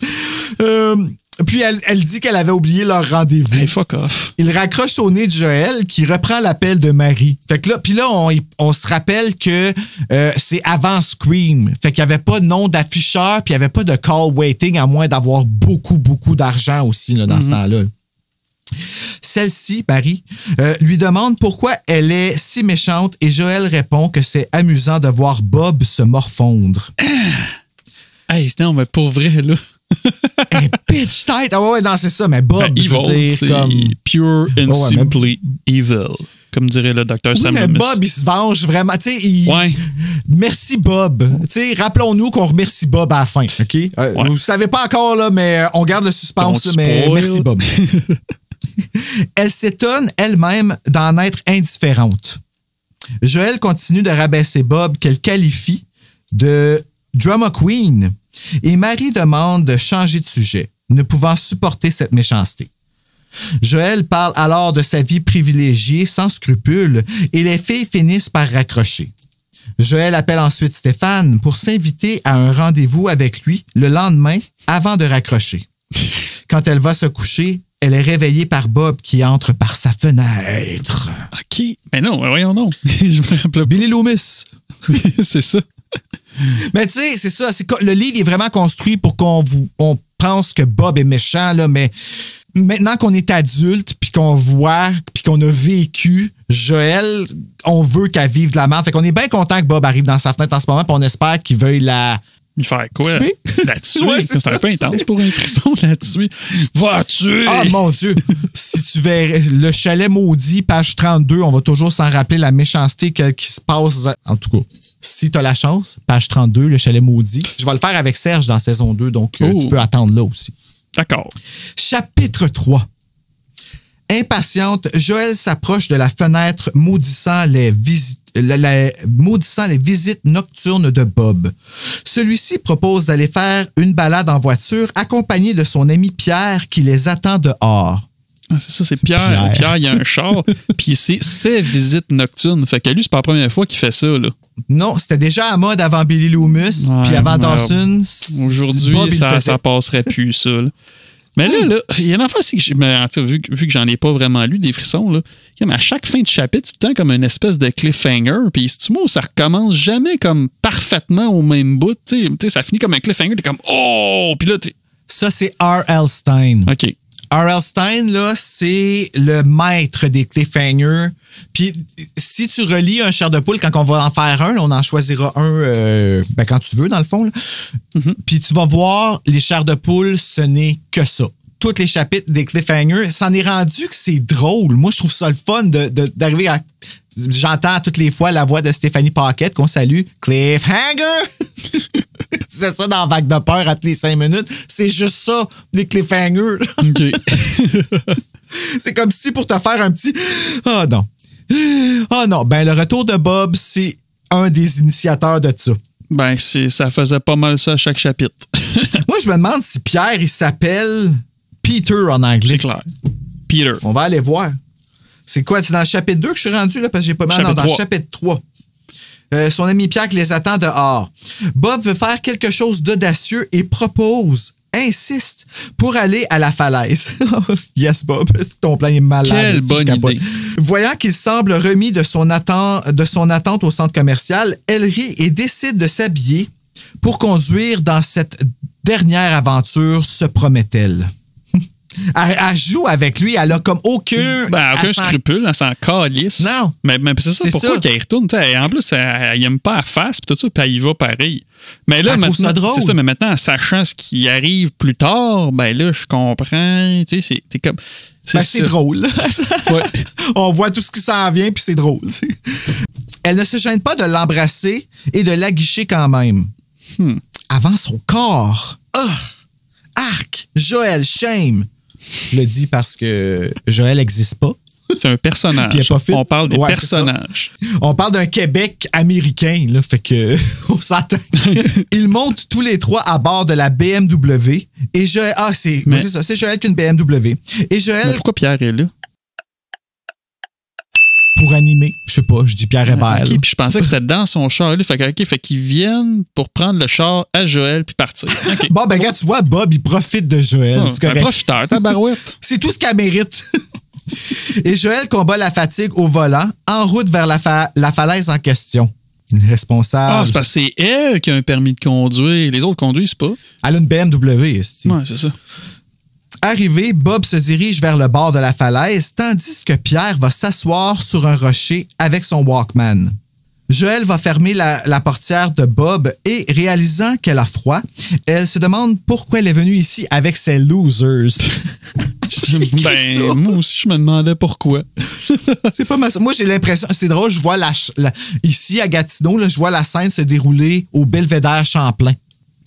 Puis elle dit qu'elle avait oublié leur rendez-vous. Hey, fuck off. Il raccroche au nez de Joël qui reprend l'appel de Marie. Fait que là, puis là, on se rappelle que c'est avant Scream. Fait qu'il n'y avait pas de nom d'afficheur, puis il n'y avait pas de call waiting, à moins d'avoir beaucoup, beaucoup d'argent aussi là, dans ce temps-là. Celle-ci, Marie, lui demande pourquoi elle est si méchante et Joël répond que c'est amusant de voir Bob se morfondre. Hey, non, mais pour vrai, là. Un pitch tête. Ah ouais, non, c'est ça. Mais Bob, ben, evil, c'est comme... pure and simply evil. Comme dirait le docteur Sam mais Loomis. Bob, il se venge vraiment. Ouais. Merci Bob. Rappelons-nous qu'on remercie Bob à la fin. OK? Vous ne savez pas encore, là, mais on garde le suspense. Mais merci Bob. Elle s'étonne elle-même d'en être indifférente. Joël continue de rabaisser Bob qu'elle qualifie de drama queen et Marie demande de changer de sujet, ne pouvant supporter cette méchanceté. Joël parle alors de sa vie privilégiée sans scrupules et les filles finissent par raccrocher. Joël appelle ensuite Stéphane pour s'inviter à un rendez-vous avec lui le lendemain avant de raccrocher. Quand elle va se coucher, elle est réveillée par Bob qui entre par sa fenêtre. OK. Mais non, voyons non. Je me rappelle. Billy Loomis. C'est ça. Mais tu sais, c'est ça. Le livre est vraiment construit pour qu'on pense que Bob est méchant, là, mais maintenant qu'on est adulte, puis qu'on voit, puis qu'on a vécu Joël, on veut qu'elle vive de la merde. Fait qu'on est bien content que Bob arrive dans sa fenêtre en ce moment, puis on espère qu'il veuille la... Il fait quoi? Tuer? La tuer? Ouais, c'est un peu intense pour un frisson, la tuer. Va tuer! Ah, mon Dieu! Si tu verrais le chalet maudit, page 32, on va toujours s'en rappeler la méchanceté qui se passe. En tout cas, si tu as la chance, page 32, le chalet maudit. Je vais le faire avec Serge dans saison 2, donc tu peux attendre là aussi. D'accord. Chapitre 3. Impatiente, Joël s'approche de la fenêtre maudissant les visites nocturnes de Bob. Celui-ci propose d'aller faire une balade en voiture accompagné de son ami Pierre qui les attend dehors. Ah, c'est ça, c'est Pierre. Pierre, il y a un char, puis c'est ses visites nocturnes. Fait que lui, c'est pas la première fois qu'il fait ça, là. Non, c'était déjà à mode avant Billy Loomis, puis avant Dawson. Aujourd'hui, ça passerait plus, ça, là. Mais là, il y a une affaire aussi que vu que j'en ai pas vraiment lu des frissons, là, à chaque fin de chapitre, c'est tout le temps comme une espèce de cliffhanger. Puis c'est moi où ça recommence jamais comme parfaitement au même bout. Tu sais, ça finit comme un cliffhanger, t'es comme oh! Puis là, ça, c'est R.L. Stein. OK. R.L. Stein, là, c'est le maître des cliffhangers. Puis, si tu relis un chair de poule, quand on va en faire un, on en choisira un quand tu veux, dans le fond. Puis, tu vas voir, les chairs de poule, ce n'est que ça. Tous les chapitres des cliffhangers, c'en est rendu que c'est drôle. Moi, je trouve ça le fun d'arriver à... J'entends toutes les fois la voix de Stéphanie Paquette qu'on salue. Cliffhanger! C'est ça dans Vague de peur à tous les 5 minutes. C'est juste ça, les cliffhangers. Okay. C'est comme si pour te faire un petit... Ah non. Ah non. Ben, le retour de Bob, c'est un des initiateurs de ça. Ben, ça faisait pas mal ça à chaque chapitre. Moi, je me demande si Pierre, il s'appelle Peter en anglais. C'est clair. Peter. On va aller voir. C'est quoi? C'est dans le chapitre 2 que je suis rendu, là, parce que j'ai pas mal. Non, dans le chapitre 3. Son ami Pierre qui les attend dehors. Bob veut faire quelque chose d'audacieux et insiste pour aller à la falaise. Yes, Bob, est-ce que ton plan est malade? Quelle bonne idée. Voyant qu'il semble remis de son attente au centre commercial, elle rit et décide de s'habiller pour conduire dans cette dernière aventure, se promet-elle. Elle joue avec lui, elle a comme aucun scrupule, elle s'en calisse. Non. Mais c'est ça, pourquoi qu'elle retourne? En plus, elle n'aime pas la face, puis tout ça, puis elle y va pareil. Mais là, maintenant, c'est ça, mais maintenant, en sachant ce qui arrive plus tard, ben là, je comprends. Tu sais, c'est comme. C'est drôle. Ouais. On voit tout ce qui s'en vient, puis c'est drôle. T'sais. Elle ne se gêne pas de l'embrasser et de l'aguicher quand même. Avant son corps. Arc! Joël, shame! Je le dis parce que Joël n'existe pas. C'est un personnage. On parle des personnages. On parle d'un Québec américain, là, fait que on s'entend. Ils montent tous les trois à bord de la BMW et Joël... c'est ça, c'est Joël qui a une BMW. Et Joël... Mais pourquoi Pierre est là? Pour animer. Je sais pas, je dis Pierre Hébert. OK, puis je pensais que c'était dans son char. Là. Fait qu'ils viennent pour prendre le char à Joël puis partir. Okay. Bon, ben, regarde, tu vois, Bob, il profite de Joël. C'est un profiteur, ta barouette. C'est tout ce qu'elle mérite. Et Joël combat la fatigue au volant, en route vers la falaise en question. Une responsable. C'est parce que c'est elle qui a un permis de conduire. Les autres conduisent pas. Elle a une BMW, ici. Ouais, c'est ça. Arrivé, Bob se dirige vers le bord de la falaise, tandis que Pierre va s'asseoir sur un rocher avec son Walkman. Joël va fermer la portière de Bob et, réalisant qu'elle a froid, elle se demande pourquoi elle est venue ici avec ses losers. Moi aussi, je me demandais pourquoi. C'est pas mal ça. Moi, j'ai l'impression... C'est drôle, je vois ici, à Gatineau, là, je vois la scène se dérouler au Belvédère Champlain.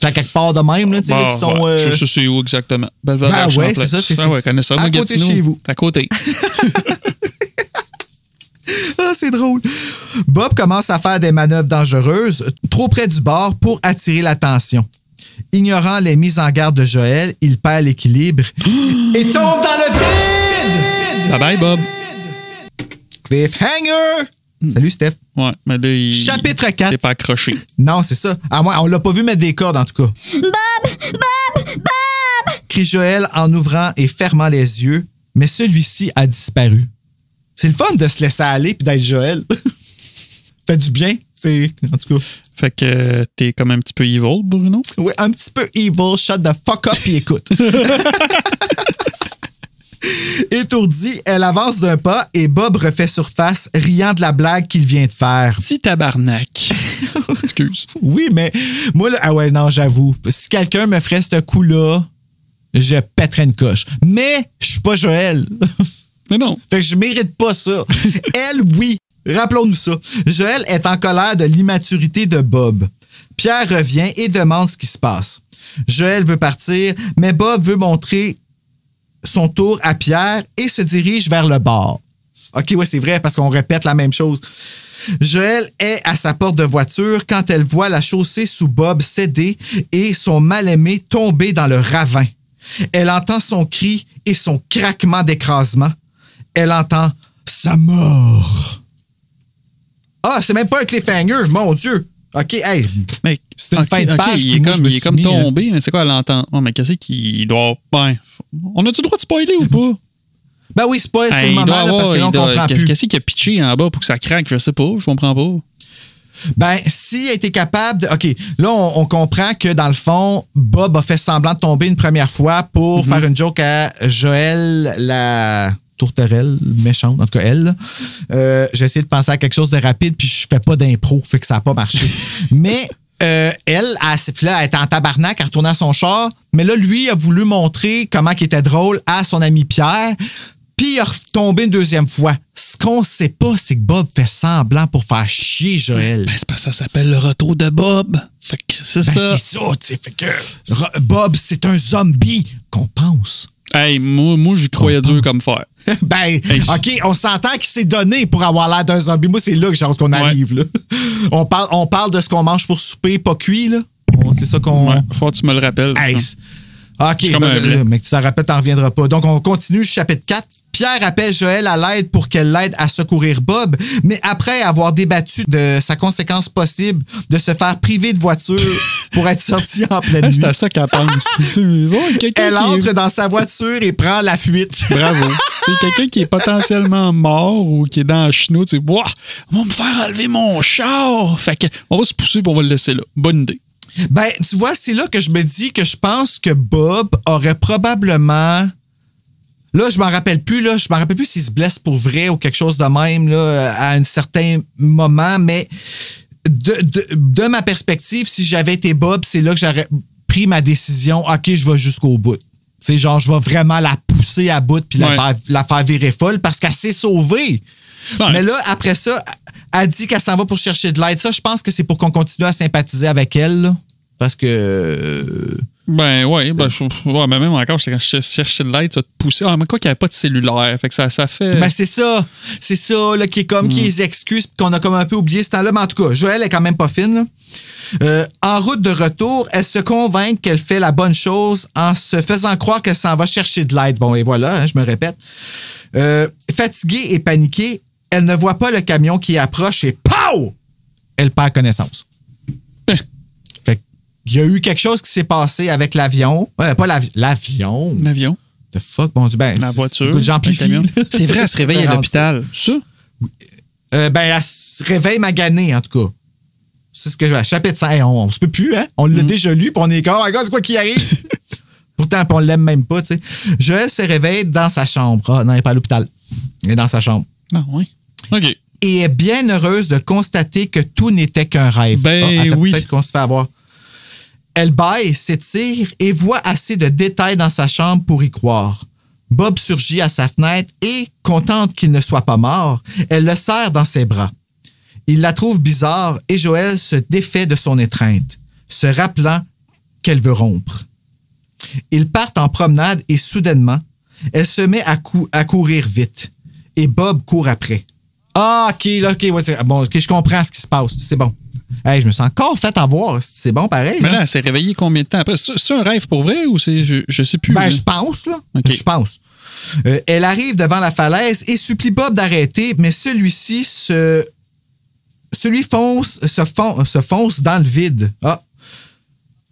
À quelque part de même, là, tu sais, qui sont... Je sais où exactement. Belvédère Champlain. Ouais, c'est ça. C'est je connais ça. À côté Gatineau, chez vous. À côté. Ah, c'est drôle. Bob commence à faire des manœuvres dangereuses trop près du bord pour attirer l'attention. Ignorant les mises en garde de Joël, il perd l'équilibre et tombe dans le vide! Bye bye, Bob. Cliffhanger! Salut, Steph. Ouais, mais là, Chapitre 4. C'est pas accroché. Non, c'est ça. Ah, ouais, on l'a pas vu mettre des cordes, en tout cas. Bob! Crie Joël en ouvrant et fermant les yeux, mais celui-ci a disparu. C'est le fun de se laisser aller puis d'être Joël. Fait du bien, c'est en tout cas. Fait que t'es comme un petit peu evil, Bruno? Oui, un petit peu evil. Shut the fuck up et écoute. Étourdie, elle avance d'un pas et Bob refait surface, riant de la blague qu'il vient de faire. Si tabarnak. Excuse. Oui, mais moi, là, ah ouais, non, j'avoue. Si quelqu'un me ferait ce coup-là, je pèterais une coche. Mais je suis pas Joël. Mais non. Fait que je mérite pas ça. Elle, oui. Rappelons-nous ça. Joël est en colère de l'immaturité de Bob. Pierre revient et demande ce qui se passe. Joël veut partir, mais Bob veut montrer son tour à Pierre et se dirige vers le bar. OK, ouais, c'est vrai, parce qu'on répète la même chose. Joël est à sa porte de voiture quand elle voit la chaussée sous Bob céder et son mal-aimé tomber dans le ravin. Elle entend son cri et son craquement d'écrasement. Elle entend sa mort. Ah, c'est même pas un cliffhanger, mon Dieu. OK, hey. Mais, c'est une fin de page. Il est comme tombé, mais c'est quoi, elle entend? Oh, mais qu'est-ce qu'il doit. Ben, on a-tu le droit de spoiler ou pas? Ben oui, spoil, c'est le moment, là, parce que là, on comprend plus. Qu'est-ce qu'il a pitché en bas pour que ça craque? Je sais pas, je comprends pas. Ben, s'il a été capable de... OK, là, on comprend que, dans le fond, Bob a fait semblant de tomber une première fois pour faire une joke à Joël, la tourterelle méchante, en tout cas, elle. J'ai essayé de penser à quelque chose de rapide, puis je fais pas d'impro, fait que ça n'a pas marché. Mais elle était en tabarnak, elle retournait à son char, mais là, lui, a voulu montrer comment il était drôle à son ami Pierre, puis il a retombé une deuxième fois. Ce qu'on sait pas, c'est que Bob fait semblant pour faire chier Joël. Ben, c'est parce que ça s'appelle le retour de Bob. Fait que c'est ça. C'est ça, tu sais. Fait que Bob, c'est un zombie qu'on pense. Hey, moi j'y croyais dur comme fer. Ben, hey. OK, on s'entend qu'il s'est donné pour avoir l'air d'un zombie. Moi, c'est là que j'ai hâte qu'on arrive. Là. On parle de ce qu'on mange pour souper, pas cuit, là. C'est ça qu'on... Ouais, faut que tu me le rappelles. Hey, OK, mais que tu t'en rappelles, t'en reviendras pas. Donc, on continue, chapitre 4. Pierre appelle Joël à l'aide pour qu'elle l'aide à secourir Bob, mais après avoir débattu de sa conséquence possible de se faire priver de voiture pour être sorti en pleine nuit. C'est à ça qu'elle pense. Elle entre dans sa voiture et prend la fuite. Bravo. Quelqu'un qui est potentiellement mort ou qui est dans le chenot, tu sais, on va me faire enlever mon char. Fait que on va se pousser et on va le laisser là. Bonne idée. Ben, tu vois, c'est là que je me dis que je pense que Bob aurait probablement... Là, je m'en rappelle plus s'il se blesse pour vrai ou quelque chose de même là, à un certain moment, mais de ma perspective, si j'avais été Bob, c'est là que j'aurais pris ma décision. OK, je vais jusqu'au bout. C'est genre, je vais vraiment la pousser à bout puis la faire virer folle parce qu'elle s'est sauvée. Ouais. Mais là, après ça, elle dit qu'elle s'en va pour chercher de l'aide. Ça, je pense que c'est pour qu'on continue à sympathiser avec elle, là, parce que... Ben oui, mais même encore, quand je cherchais de l'aide, ça te poussait. Ah, mais quoi qu'il n'y avait pas de cellulaire, fait que ça fait... Ben c'est ça là, qui est comme qui les excuse puis qu'on a comme un peu oublié ce temps-là. Mais en tout cas, Joël est quand même pas fine. Là. En route de retour, elle se convainc qu'elle fait la bonne chose en se faisant croire qu'elle s'en va chercher de l'aide. Bon, et voilà, hein, je me répète. Fatiguée et paniquée, elle ne voit pas le camion qui approche et POW! Elle perd connaissance. Il y a eu quelque chose qui s'est passé avec l'avion. Pas l'avion. L'avion. The fuck, bon Dieu. Ben, la voiture. J'amplifie. C'est vrai, elle se réveille à l'hôpital. Ça? Ben, elle se réveille maganée, en tout cas. C'est ce que je vais. Chapitre 5. On se peut plus, hein? On l'a déjà lu, puis on est comme, oh my God, c'est quoi qui arrive? Pourtant, on l'aime même pas, tu sais. Joël se réveille dans sa chambre. Ah, non, elle n'est pas à l'hôpital. Elle est dans sa chambre. Ah, oui. OK. et est bien heureuse de constater que tout n'était qu'un rêve. Oui. Peut-être qu'on se fait avoir. Elle bâille, s'étire et voit assez de détails dans sa chambre pour y croire. Bob surgit à sa fenêtre et, contente qu'il ne soit pas mort, elle le serre dans ses bras. Il la trouve bizarre et Joël se défait de son étreinte, se rappelant qu'elle veut rompre. Ils partent en promenade et soudainement, elle se met à courir vite et Bob court après. Ah, OK, je comprends ce qui se passe, c'est bon. Hey, je me sens encore fait avoir. C'est bon, pareil. Mais là, elle s'est réveillée combien de temps après? C'est un rêve pour vrai ou c'est. Je sais plus. Ben, je pense, là. Okay. Je pense. Elle arrive devant la falaise et supplie Bob d'arrêter, mais celui-ci se fonce dans le vide. Ah.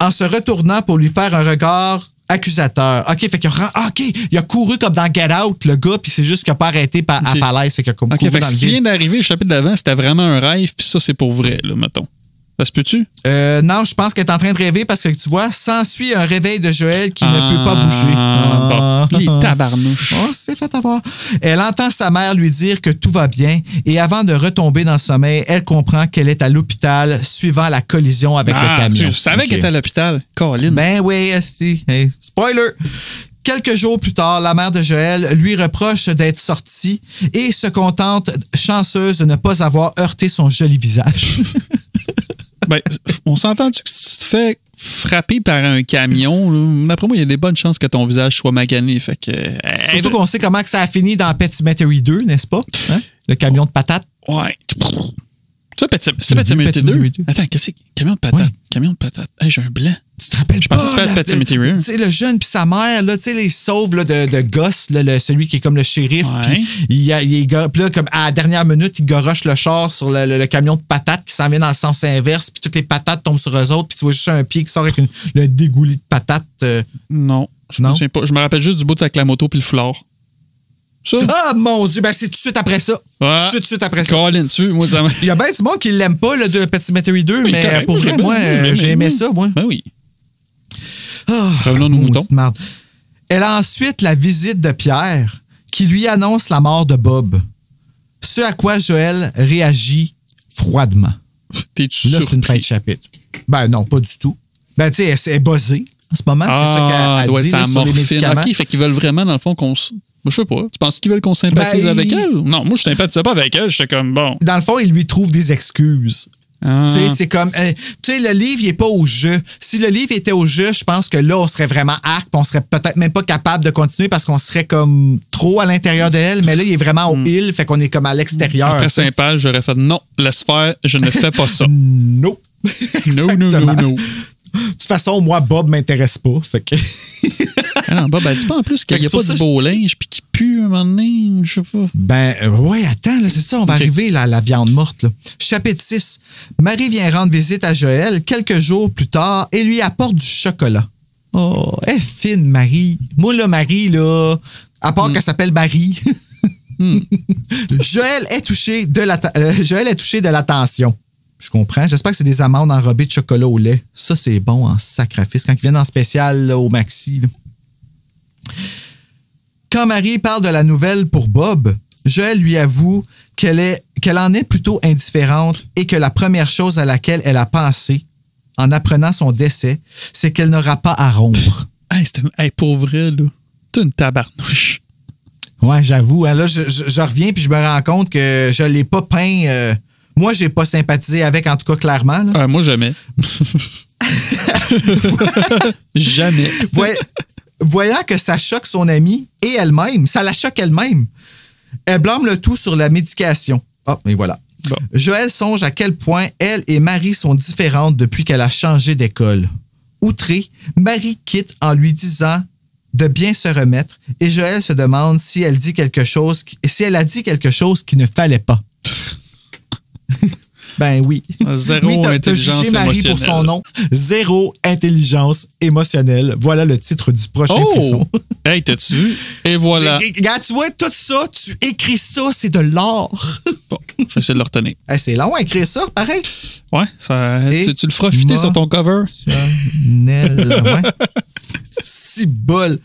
En se retournant pour lui faire un regard accusateur. OK, fait il a couru comme dans Get Out, le gars, puis c'est juste qu'il n'a pas arrêté à la falaise. Fait qu'il a couru fait dans ce le qui vide. vient d'arriver, le chapitre d'avant, c'était vraiment un rêve, puis ça, c'est pour vrai, là, mettons. Ça se peut-tu? Non, je pense qu'elle est en train de rêver parce que tu vois, s'ensuit un réveil de Joël qui ne peut pas bouger. Bon. Les tabarnouches. Oh, c'est fait avoir. Elle entend sa mère lui dire que tout va bien et avant de retomber dans le sommeil, elle comprend qu'elle est à l'hôpital suivant la collision avec le camion. Tu savais qu'elle était à l'hôpital. Colin. Ben oui, esti. Hey, spoiler! Quelques jours plus tard, la mère de Joël lui reproche d'être sortie et se contente, chanceuse, de ne pas avoir heurté son joli visage. Ben, on s'entend-tu que si tu te fais frapper par un camion, là, d'après moi, il y a des bonnes chances que ton visage soit magané. Fait que, surtout qu'on sait comment que ça a fini dans Pet Sematary 2, n'est-ce pas? Hein? Le camion de patates. Ouais. C'est Pet Sematary 2? Attends, qu'est-ce que c'est? Camion de patates. Ouais. Camion de patates. Hey, j'ai un blanc. Tu te rappelles Je pensais que c'était Pet Sematary 1. Tu sais, le jeune puis sa mère, là, tu sais, les sauves là, de Gus, là, celui qui est comme le shérif. Ouais. Puis là, comme à la dernière minute, il garoche le char sur le camion de patates qui s'en vient dans le sens inverse, puis toutes les patates tombent sur eux autres, puis tu vois juste un pied qui sort avec le dégoulis de patates. Non, je me souviens pas. Je me rappelle juste du bout avec la moto puis le foulard. Ça? Ah, mon Dieu, ben c'est tout de suite après ça. Ouais. Tout de suite après ça. Colin, moi, ça Il y a bien du monde qui l'aime pas, le de Pet Sematary 2, oui, mais correct. pour vrai, moi, j'ai aimé ça, moi. Ben oui. Oh, revenons nos moutons. Marde. Elle a ensuite la visite de Pierre, qui lui annonce la mort de Bob. Ce à quoi Joël réagit froidement. T'es-tu Là, surpris? c'est une fin de chapitre. Ben non, pas du tout. Ben, tu sais, elle est buzzée en ce moment. C'est ça qu'elle doit dit être là, sa sur les morphine. médicaments. OK, fait qu'ils veulent vraiment, dans le fond, qu'on se... Je sais pas. Tu penses qu'ils veulent qu'on sympathise avec elle? Non, moi, je sympathisais pas avec elle. J'étais comme, bon. Dans le fond, il lui trouve des excuses. Tu sais, c'est comme... tu sais, le livre, il n'est pas au jeu. Si le livre était au jeu, je pense que là, on serait vraiment arc, on serait peut-être même pas capable de continuer parce qu'on serait comme trop à l'intérieur d'elle. Mais là, il est vraiment au il, fait qu'on est comme à l'extérieur. Après 5 pages, j'aurais fait non, laisse faire, je ne fais pas ça. Non. No. De toute façon, moi, Bob m'intéresse pas. Fait que... non, Bob, elle dit pas en plus qu'il n'y a pas du beau linge puis qu'il pue un moment donné, je sais pas. Ben, ouais, attends, là, c'est ça, on va arriver là, à la viande morte. Là. Chapitre 6. Marie vient rendre visite à Joël quelques jours plus tard et lui apporte du chocolat. Oh, elle est fine, Marie. Moi, là, Marie, là, à part qu'elle s'appelle Marie, Joël est touché de l'attention. Je comprends. J'espère que c'est des amandes enrobées de chocolat au lait. Ça, c'est bon en sacrifice. Quand ils viennent en spécial là, au Maxi. Là. Quand Marie parle de la nouvelle pour Bob, Joël lui avoue qu'elle en est plutôt indifférente et que la première chose à laquelle elle a pensé en apprenant son décès, c'est qu'elle n'aura pas à rompre. Hey, pour vrai, là, t'es une tabarnouche. Ouais, j'avoue. Hein, là, je reviens puis je me rends compte que je l'ai pas peint... moi, j'ai pas sympathisé avec, en tout cas, clairement. Là. Moi, jamais. Jamais. Voyant que ça choque son amie et elle-même, ça la choque elle-même, elle blâme le tout sur la médication. Ah, et voilà. Bon. Joël songe à quel point elle et Marie sont différentes depuis qu'elle a changé d'école. Outrée, Marie quitte en lui disant de bien se remettre et Joël se demande si elle a dit quelque chose qu'il ne fallait pas. Ben oui. Zéro intelligence jugé Marie émotionnelle. pour son nom. Zéro intelligence émotionnelle. Voilà le titre du prochain frisson. Hey, t'as-tu vu? Et voilà. Regarde, tu vois, tout ça, tu écris ça, c'est de l'art. Bon, je vais essayer de le retenir. Hey, c'est long à écrire ça, pareil. Ouais, tu le feras fitter sur ton cover. Ouais. Cibole.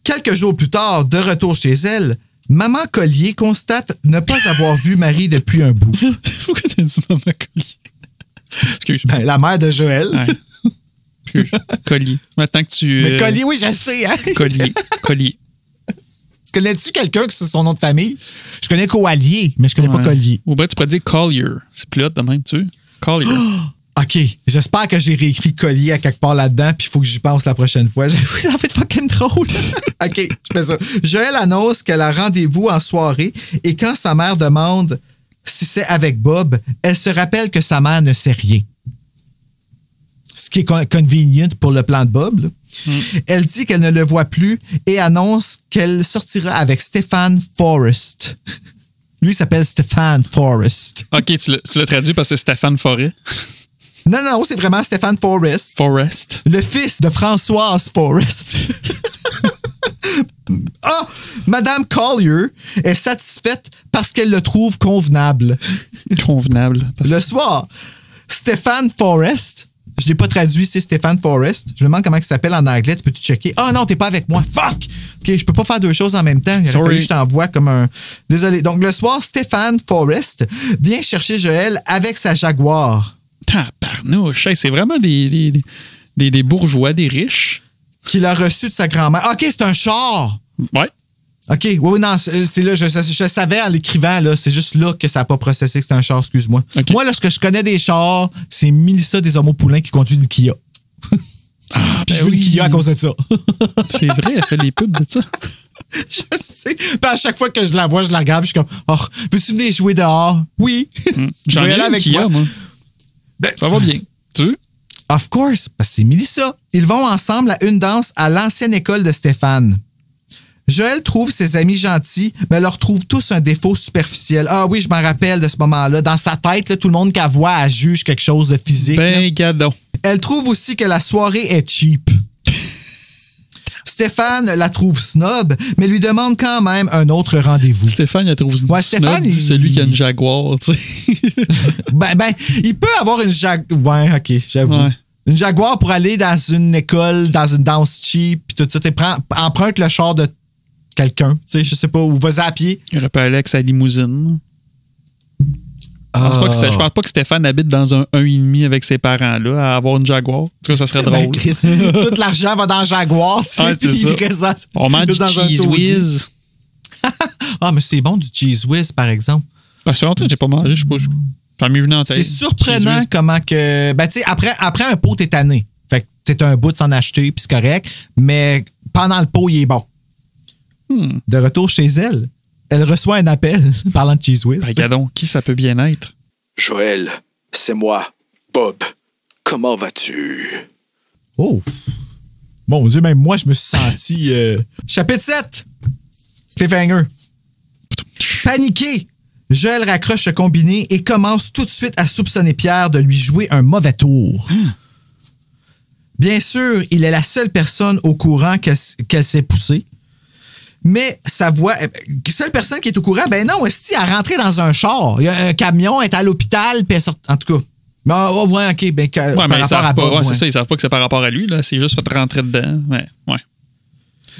Quelques jours plus tard, de retour chez elle, Maman Collier constate ne pas avoir vu Marie depuis un bout. Pourquoi t'as dit Maman Collier? Excuse. Ben, la mère de Joël. Ouais. Excuse. Collier. Maintenant que tu... Mais Collier, oui, je sais. Hein? Collier. Connais-tu quelqu'un qui c'est son nom de famille? Je connais Coallier, mais je connais pas Collier. Ou bien tu pourrais dire Collier. C'est plus hot de même, tu sais. Collier. OK. J'espère que j'ai réécrit Collier à quelque part là-dedans, puis il faut que j'y pense la prochaine fois. J'avoue, ça en fait fucking drôle. OK, je fais ça. Joël annonce qu'elle a rendez-vous en soirée et quand sa mère demande si c'est avec Bob, elle se rappelle que sa mère ne sait rien. Ce qui est convenient pour le plan de Bob. Elle dit qu'elle ne le voit plus et annonce qu'elle sortira avec Stéphane Forrest. Lui, il s'appelle Stéphane Forrest. OK, tu l'as traduit parce que c'est Stéphane Forêt. Non, c'est vraiment Stéphane Forrest. Forrest. Le fils de Françoise Forrest. Ah! Madame Collier est satisfaite parce qu'elle le trouve convenable. Convenable. Le soir, Stéphane Forrest, je ne l'ai pas traduit, c'est Stéphane Forrest. Je me demande comment il s'appelle en anglais. Tu peux-tu checker? Ah non, t'es pas avec moi. Fuck! OK, je peux pas faire deux choses en même temps. Il aurait fallu que je t'envoie comme un... Désolé. Donc, le soir, Stéphane Forrest vient chercher Joël avec sa Jaguar. Tabarnouche. C'est vraiment des bourgeois, des riches. Qu'il a reçu de sa grand-mère. OK, c'est un char! Ouais. OK, oui, non, c'est là, je savais en l'écrivant, là, c'est juste là que ça n'a pas processé que c'est un char, excuse-moi. Okay. Moi, là, ce que je connais des chars, c'est Mélissa des Homo-Poulains qui conduit une Kia. Puis je veux une Kia à cause de ça. C'est vrai, elle fait les pubs de ça. Je sais. Puis à chaque fois que je la vois, je la regarde, puis je suis comme, oh, veux-tu venir jouer dehors? Oui. J'en ai avec Kia, moi. Ben, ça va bien. Tu veux? Of course, parce que c'est Mélissa. Ils vont ensemble à une danse à l'ancienne école de Stéphane. Joël trouve ses amis gentils, mais leur trouve tous un défaut superficiel. Ah oui, je m'en rappelle de ce moment-là. Dans sa tête, là, tout le monde qu'elle voit, elle juge quelque chose de physique. Ben, gadon. Elle trouve aussi que la soirée est cheap. Stéphane la trouve snob, mais lui demande quand même un autre rendez-vous. Stéphane, il la trouve snob. Stéphane, dit celui qui a une Jaguar, tu sais. ben, il peut avoir une Jaguar. Ouais, OK, j'avoue. Ouais. Une Jaguar pour aller dans une école, dans une danse cheap, puis tout ça. Emprunte le char de quelqu'un, tu sais, je sais pas, ou vas-y à pied. Il aurait pu aller avec sa limousine. Je pense pas que Stéphane habite dans un 1,5 avec ses parents-là à avoir une Jaguar. En tout cas, ça serait drôle. Tout l'argent va dans Jaguar, tu sais. Ah, c'est ça. On mange du Cheese Whiz. Ah, mais c'est bon du Cheese Whiz, par exemple. Parce que longtemps, j'ai pas mangé, je sais pas. Ça m'est venu en tête. C'est surprenant comment que... Ben, tu sais, après un pot, t'es tanné. Fait que c'est un bout de s'en acheter, puis c'est correct. Mais pendant le pot, il est bon. De retour chez elle, elle reçoit un appel parlant de Cheese Whiz. Regardons, qui ça peut bien être? Joël, c'est moi, Bob. Comment vas-tu? Oh! Mon Dieu, même moi, je me suis senti... Chapitre 7! Cliffhanger. Paniqué, Joël raccroche le combiné et commence tout de suite à soupçonner Pierre de lui jouer un mauvais tour. Bien sûr, il est la seule personne au courant qu'elle s'est poussée. Mais sa voix... Seule personne qui est au courant, ben non, est-ce qu'elle est rentrée dans un char? Il y a un camion, elle est à l'hôpital, puis elle sort... En tout cas... Oh, ouais, OK. Ben, par mais rapport à Bob, c'est ça, ils savent pas que c'est par rapport à lui, là. C'est juste fait rentrer dedans. Ouais.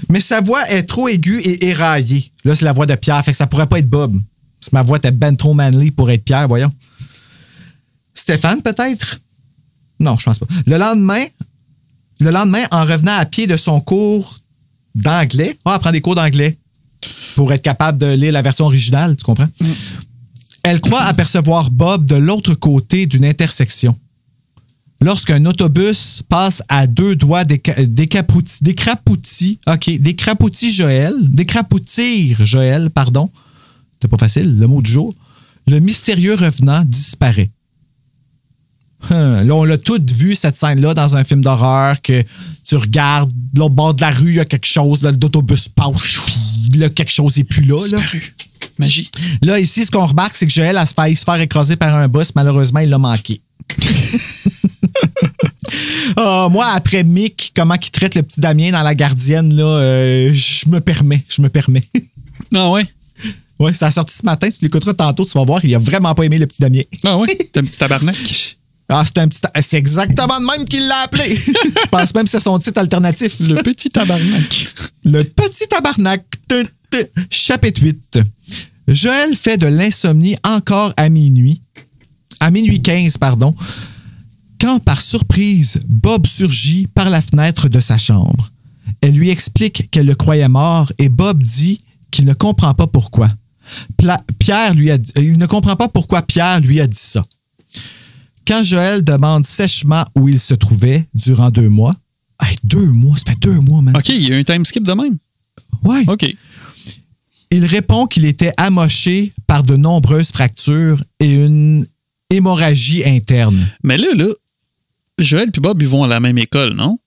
Mais sa voix est trop aiguë et éraillée. Là, c'est la voix de Pierre, fait que ça pourrait pas être Bob. Parce que ma voix était ben trop manly pour être Pierre, voyons. Stéphane, peut-être? Non, je pense pas. Le lendemain, en revenant à pied de son cours d'anglais, elle prend des cours d'anglais pour être capable de lire la version originale, tu comprends? Elle croit apercevoir Bob de l'autre côté d'une intersection. Lorsqu'un autobus passe à deux doigts décrapoutir Joël, pardon. C'est pas facile, le mot du jour. Le mystérieux revenant disparaît. Là, on l'a tout vu, cette scène-là, dans un film d'horreur, que tu regardes, là, au bord de la rue, il y a quelque chose, là, l'autobus passe, puis là, quelque chose n'est plus là. Disparu. Magie. Là, ici, ce qu'on remarque, c'est que Joël a failli se faire écraser par un bus. Malheureusement, il l'a manqué. Moi, après Mick, comment il traite le petit Damien dans La Gardienne, là, je me permets. Ah ouais? Ouais, ça a sorti ce matin, tu l'écouteras tantôt, tu vas voir, il a vraiment pas aimé le petit Damien. Ah ouais? C'est un petit tabarnak. Ah, c'est exactement de même qu'il l'a appelé. Je pense même que c'est son titre alternatif. Le petit tabarnak. Le petit tabarnak. Chapitre 8. Joël fait de l'insomnie encore à minuit 15, pardon, quand par surprise, Bob surgit par la fenêtre de sa chambre. Elle lui explique qu'elle le croyait mort et Bob dit qu'il ne comprend pas pourquoi. Il ne comprend pas pourquoi Pierre lui a dit ça. Quand Joël demande sèchement où il se trouvait durant 2 mois, 2 mois, ça fait 2 mois, man. OK, il y a un time skip de même? Ouais. OK. Il répond qu'il était amoché par de nombreuses fractures et une hémorragie interne. Mais là, Joël et Bob, ils vont à la même école, non?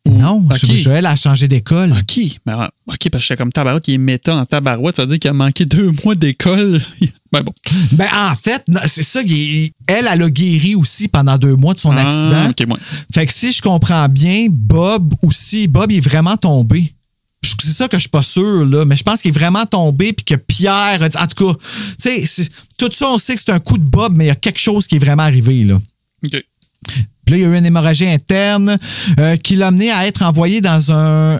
Non, okay. Joël a changé d'école. OK. Ben, OK, parce que j'étais comme tabarouette, il est méta en tabarouette, ça veut dire qu'il a manqué 2 mois d'école. Ben bon. Ben en fait, c'est ça, elle a guéri aussi pendant 2 mois de son accident. OK, ouais. Fait que si je comprends bien, Bob il est vraiment tombé. C'est ça que je suis pas sûr, là, mais je pense qu'il est vraiment tombé puis que Pierre a dit, en tout cas, tu sais, tout ça, on sait que c'est un coup de Bob, mais il y a quelque chose qui est vraiment arrivé, là. OK. Puis là, il y a eu une hémorragie interne qui l'a amené à être envoyé dans un...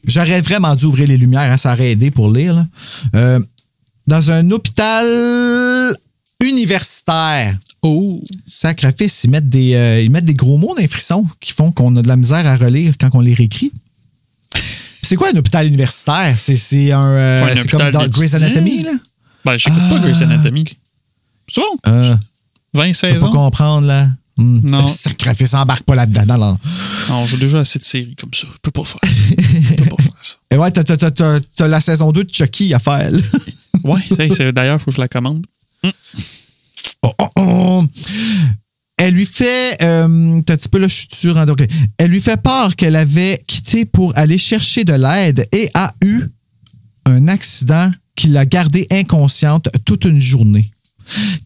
J'aurais vraiment dû ouvrir les lumières, hein, ça aurait aidé pour lire, là. Dans un hôpital universitaire. Oh! Sacrifice, ils mettent des gros mots dans les frissons qui font qu'on a de la misère à relire quand on les réécrit. C'est quoi un hôpital universitaire? C'est comme dans Grey's Anatomy, là? Ben, j'écoute pas Grey's Anatomy. C'est bon? 20 saisons. Je peux pas comprendre, là. Non. Sacrifice, embarque pas là-dedans. Non, j'ai déjà assez de séries comme ça. Je peux pas faire ça. Et ouais, t'as la saison 2 de Chucky à faire, là. Ouais, d'ailleurs, il faut que je la commande. Elle lui fait... un petit peu là, je suis sûr. Hein, donc, elle lui fait part qu'elle avait quitté pour aller chercher de l'aide et a eu un accident qui l'a gardée inconsciente toute une journée.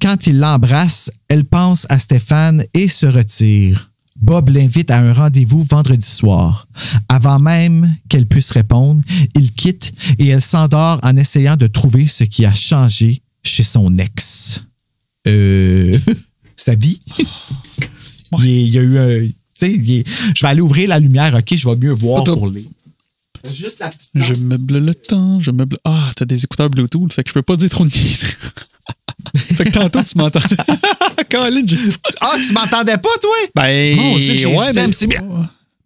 Quand il l'embrasse, elle pense à Stéphane et se retire. Bob l'invite à un rendez-vous vendredi soir. Avant même qu'elle puisse répondre, il quitte et elle s'endort en essayant de trouver ce qui a changé chez son ex. Sa vie. Ouais. Il y a eu je vais aller ouvrir la lumière, OK? Je vais mieux voir pour les... Juste la petite... Je meuble le temps, Ah, t'as des écouteurs Bluetooth, fait que je peux pas dire trop de niaiseries. Fait que tantôt, tu m'entendais. Colin, tu m'entendais pas, toi? Ben, ouais,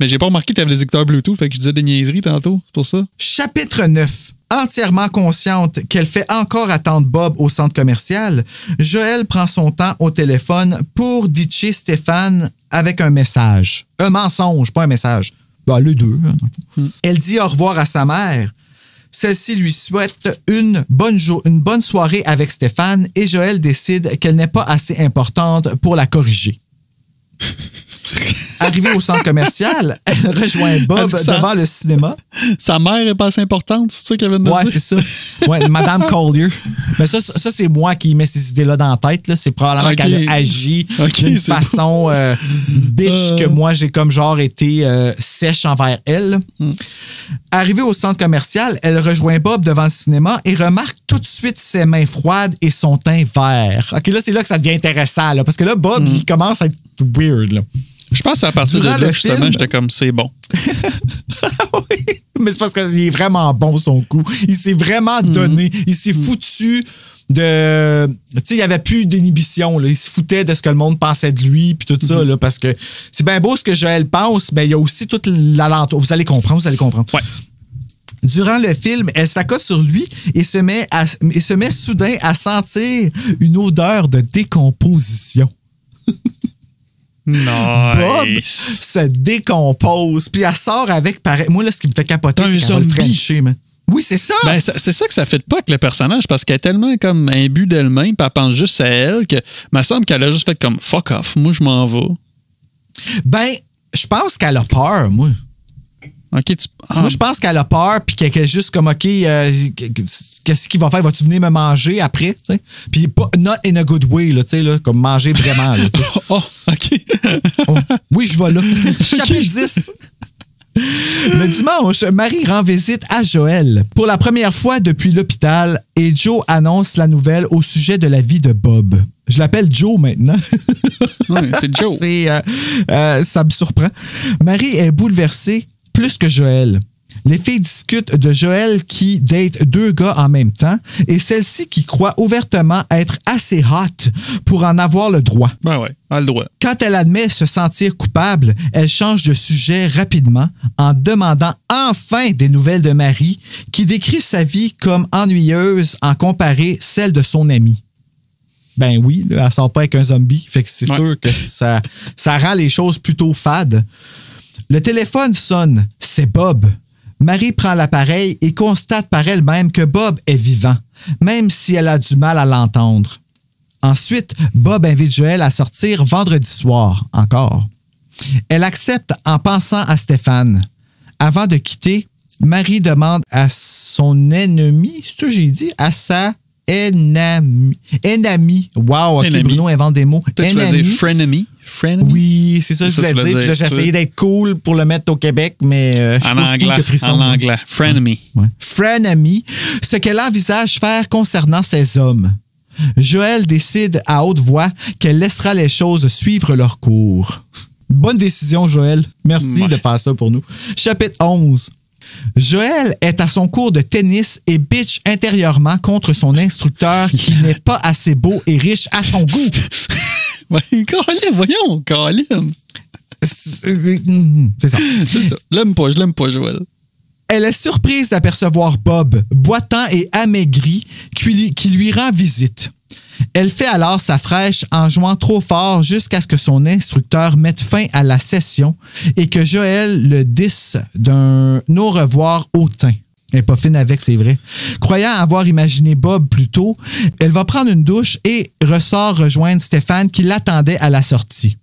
mais j'ai pas remarqué que t'avais des écouteurs Bluetooth, fait que je disais des niaiseries tantôt, c'est pour ça. Chapitre 9. Entièrement consciente qu'elle fait encore attendre Bob au centre commercial, Joël prend son temps au téléphone pour ditcher Stéphane avec un message. Un mensonge, pas un message. Ben, les deux. Elle dit au revoir à sa mère. Celle-ci lui souhaite une bonne soirée avec Stéphane et Joël décide qu'elle n'est pas assez importante pour la corriger. Arrivée au centre commercial, elle rejoint Bob devant le cinéma. Sa mère est pas assez importante, c'est ça qu'elle vient de dire? Ouais, c'est ça. Ouais, Madame Collier. Mais ça c'est moi qui mets ces idées-là dans la tête. Là. C'est probablement qu'elle agit d'une façon bitch que moi, j'ai comme genre été sèche envers elle. Arrivée au centre commercial, elle rejoint Bob devant le cinéma et remarque tout de suite ses mains froides et son teint vert. OK, là, c'est là que ça devient intéressant. Là, parce que là, Bob, il commence à être weird. Là. Je pense qu'à partir de là, justement, j'étais comme, c'est bon. Oui, mais c'est parce qu'il est vraiment bon, son coup. Il s'est vraiment donné. Il s'est foutu de... Tu sais, il n'y avait plus d'inhibition. Là. Il se foutait de ce que le monde pensait de lui, puis tout ça, là, parce que c'est bien beau ce que Joël pense, mais il y a aussi toute l'alentour. Vous allez comprendre. Ouais. Durant le film, elle s'accote sur lui et se met soudain à sentir une odeur de décomposition. Nice. Bob se décompose, puis elle sort avec... Moi, là, ce qui me fait capoter, c'est qu'elle va le frencher, man. Oui, c'est ça! Ben, c'est ça que ça fait pas avec le personnage, parce qu'elle est tellement comme imbue d'elle-même, puis elle pense juste à elle, que me semble qu'elle a juste fait comme « fuck off, moi, je m'en vais ». Ben, je pense qu'elle a peur, moi. Okay, Moi, je pense qu'elle a peur, puis qu'elle est juste comme, OK, qu'est-ce qu'il va faire? Vas-tu venir me manger après? T'sais? Puis, not in a good way, là, là, comme manger vraiment. Là, OK. Oui, je vais là. Chapitre 10. Le dimanche, Marie rend visite à Joël pour la première fois depuis l'hôpital et Joe annonce la nouvelle au sujet de la vie de Bob. Je l'appelle Joe maintenant. Oui, c'est Joe. Ça me surprend. Marie est bouleversée plus que Joël. Les filles discutent de Joël qui date 2 gars en même temps et celle-ci qui croit ouvertement être assez hot pour en avoir le droit. Ben ouais, a le droit. Quand elle admet se sentir coupable, elle change de sujet rapidement en demandant enfin des nouvelles de Marie qui décrit sa vie comme ennuyeuse en comparé celle de son amie. Ben oui, là, elle sort pas avec un zombie, fait que c'est sûr que ça rend les choses plutôt fades. Le téléphone sonne, c'est Bob. Marie prend l'appareil et constate par elle-même que Bob est vivant, même si elle a du mal à l'entendre. Ensuite, Bob invite Joël à sortir vendredi soir, encore. Elle accepte en pensant à Stéphane. Avant de quitter, Marie demande à son ennemi, c'est ce que j'ai dit, à sa ennemi. Wow, OK, Ennemi. Bruno invente des mots. Peut-être tu vas dire frenemy. Frenemy? Oui, c'est ça que je voulais dire. Puis là, j'ai essayé d'être cool pour le mettre au Québec, mais je suis pas si cool que Frisson. En anglais. Frenemy. Ouais. Frenemy, ce qu'elle envisage faire concernant ces hommes. Joël décide à haute voix qu'elle laissera les choses suivre leur cours. Bonne décision, Joël. Merci de faire ça pour nous. Chapitre 11. Joël est à son cours de tennis et bitch intérieurement contre son instructeur qui n'est pas assez beau et riche à son goût. Voyons, Colin. C'est ça. C'est ça. Je l'aime pas, Joël. Elle est surprise d'apercevoir Bob, boitant et amaigri, qui lui rend visite. Elle fait alors sa fraîche en jouant trop fort jusqu'à ce que son instructeur mette fin à la session et que Joël le disse d'un au revoir hautain. Elle n'est pas fine avec, c'est vrai. Croyant avoir imaginé Bob plus tôt, elle va prendre une douche et ressort rejoindre Stéphane qui l'attendait à la sortie.